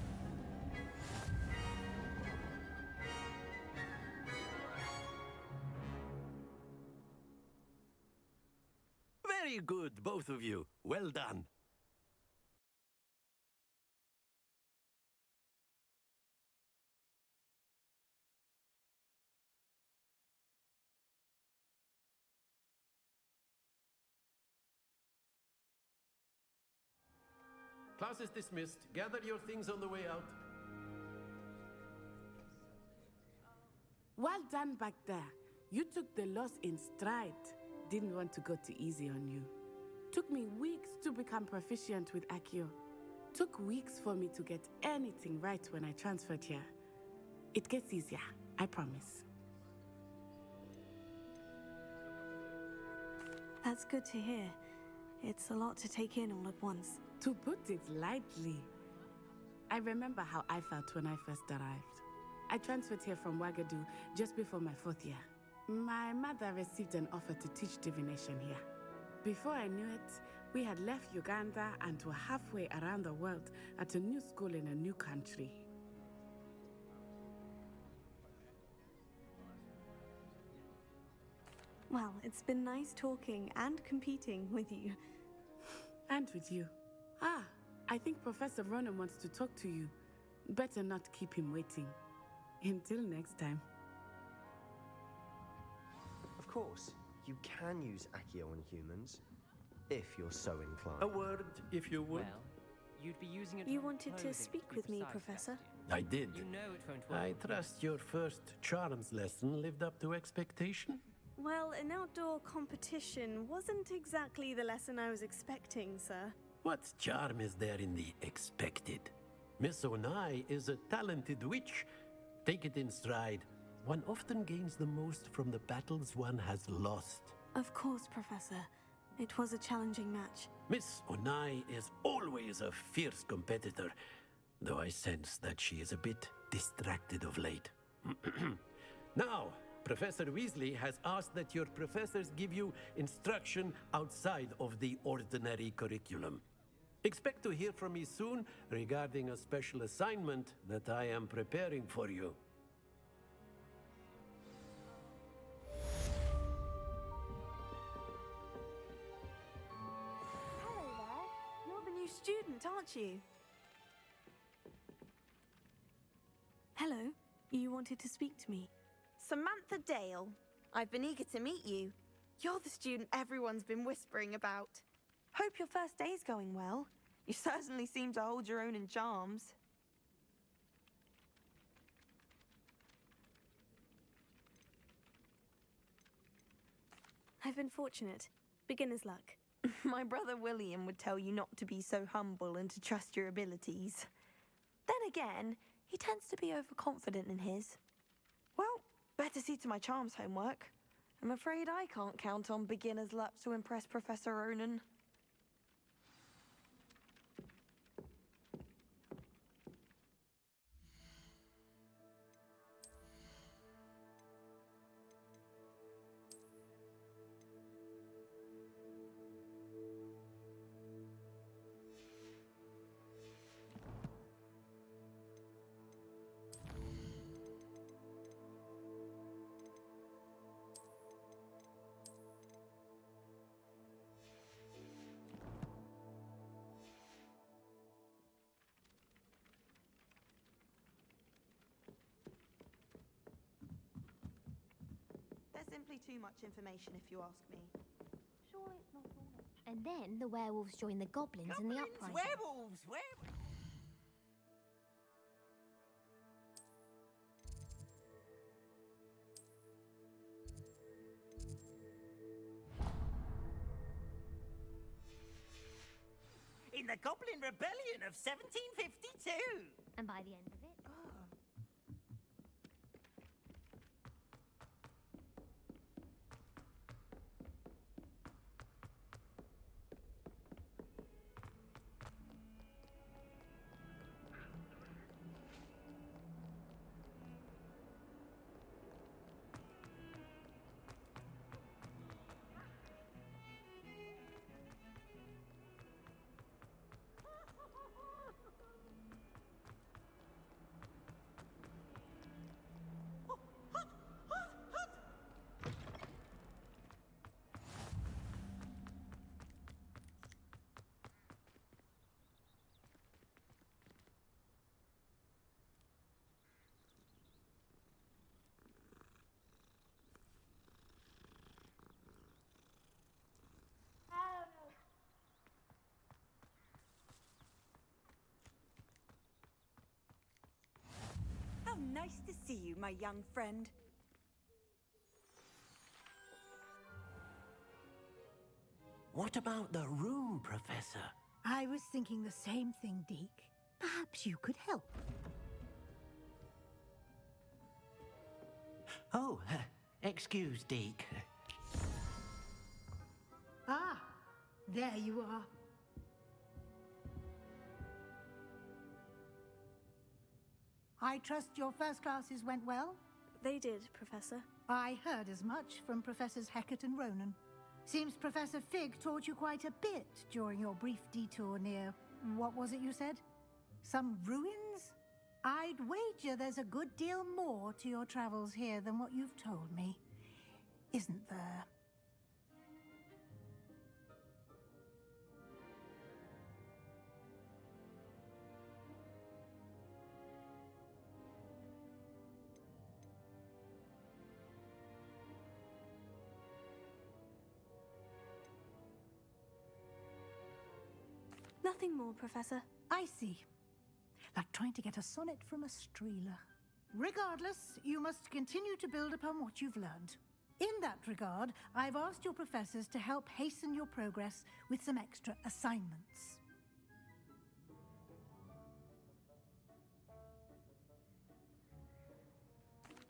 Very good, both of you. Well done. Class is dismissed. Gather your things on the way out. Well done back there. You took the loss in stride. Didn't want to go too easy on you. Took me weeks to become proficient with Accio. Took weeks for me to get anything right when I transferred here. It gets easier, I promise. That's good to hear. It's a lot to take in all at once. To put it lightly, I remember how I felt when I first arrived. I transferred here from Wagadu just before my 4th year. My mother received an offer to teach divination here. Before I knew it, we had left Uganda and were halfway around the world at a new school in a new country. Well, it's been nice talking and competing with you. And with you. Ah, I think Professor Ronan wants to talk to you. Better not keep him waiting. Until next time. Of course, you can use Accio on humans, if you're so inclined. A word, if you would. Well, you'd be using it. You wanted to speak with me, Professor? I did. You know it won't work. I trust your first charms lesson lived up to expectation? Well, an outdoor competition wasn't exactly the lesson I was expecting, sir. What charm is there in the expected? Miss Onai is a talented witch. Take it in stride. One often gains the most from the battles one has lost. Of course, Professor. It was a challenging match. Miss Onai is always a fierce competitor, though I sense that she is a bit distracted of late. Now, Professor Weasley has asked that your professors give you instruction outside of the ordinary curriculum. Expect to hear from me soon regarding a special assignment that I am preparing for you. Hello there. You're the new student, aren't you? Hello. You wanted to speak to me. Samantha Dale. I've been eager to meet you. You're the student everyone's been whispering about. Hope your first day's going well. You certainly seem to hold your own in charms. I've been fortunate. Beginner's luck. My brother William would tell you not to be so humble and to trust your abilities. Then again, he tends to be overconfident in his. Well, better see to my charms homework. I'm afraid I can't count on beginner's luck to impress Professor Ronan. There's simply too much information if you ask me. Surely it's not all. And then the werewolves join the goblins in the uprising. Werewolves! In the Goblin Rebellion of 1752! And by the end of it, How nice to see you, my young friend. What about the room, Professor? I was thinking the same thing, Deke. Perhaps you could help. Oh, excuse, Deke. Ah, there you are. I trust your first classes went well? They did, Professor. I heard as much from Professors Hecat and Ronan. Seems Professor Fig taught you quite a bit during your brief detour near... what was it you said? Some ruins? I'd wager there's a good deal more to your travels here than what you've told me. Isn't there? Nothing more, Professor. I see. Like trying to get a sonnet from a streeler. Regardless, you must continue to build upon what you've learned. In that regard, I've asked your professors to help hasten your progress with some extra assignments.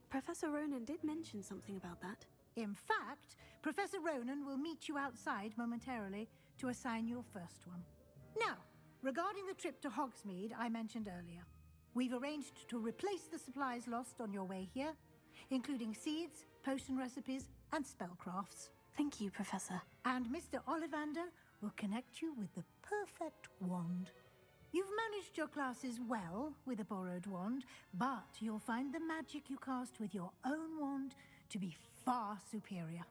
Professor Ronan did mention something about that. In fact, Professor Ronan will meet you outside momentarily to assign your first one. Now, regarding the trip to Hogsmeade I mentioned earlier, we've arranged to replace the supplies lost on your way here, including seeds, potion recipes, and spellcrafts. Thank you, Professor. And Mr. Ollivander will connect you with the perfect wand. You've managed your classes well with a borrowed wand, but you'll find the magic you cast with your own wand to be far superior.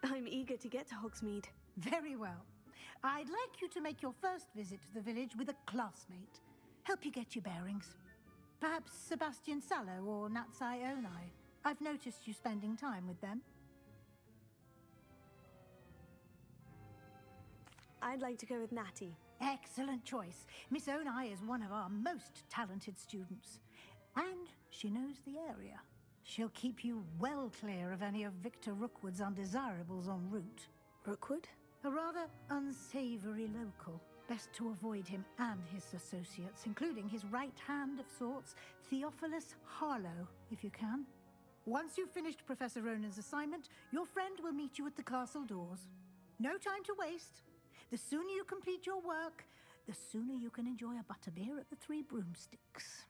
I'm eager to get to Hogsmeade. Very well. I'd like you to make your first visit to the village with a classmate. Help you get your bearings. Perhaps Sebastian Sallow or Natsai Onai. I've noticed you spending time with them. I'd like to go with Natty. Excellent choice. Miss Onai is one of our most talented students. And she knows the area. She'll keep you well clear of any of Victor Rookwood's undesirables en route. Rookwood? A rather unsavory local. Best to avoid him and his associates, including his right hand of sorts, Theophilus Harlow, if you can. Once you've finished Professor Ronan's assignment, your friend will meet you at the castle doors. No time to waste. The sooner you complete your work, the sooner you can enjoy a butterbeer at the Three Broomsticks.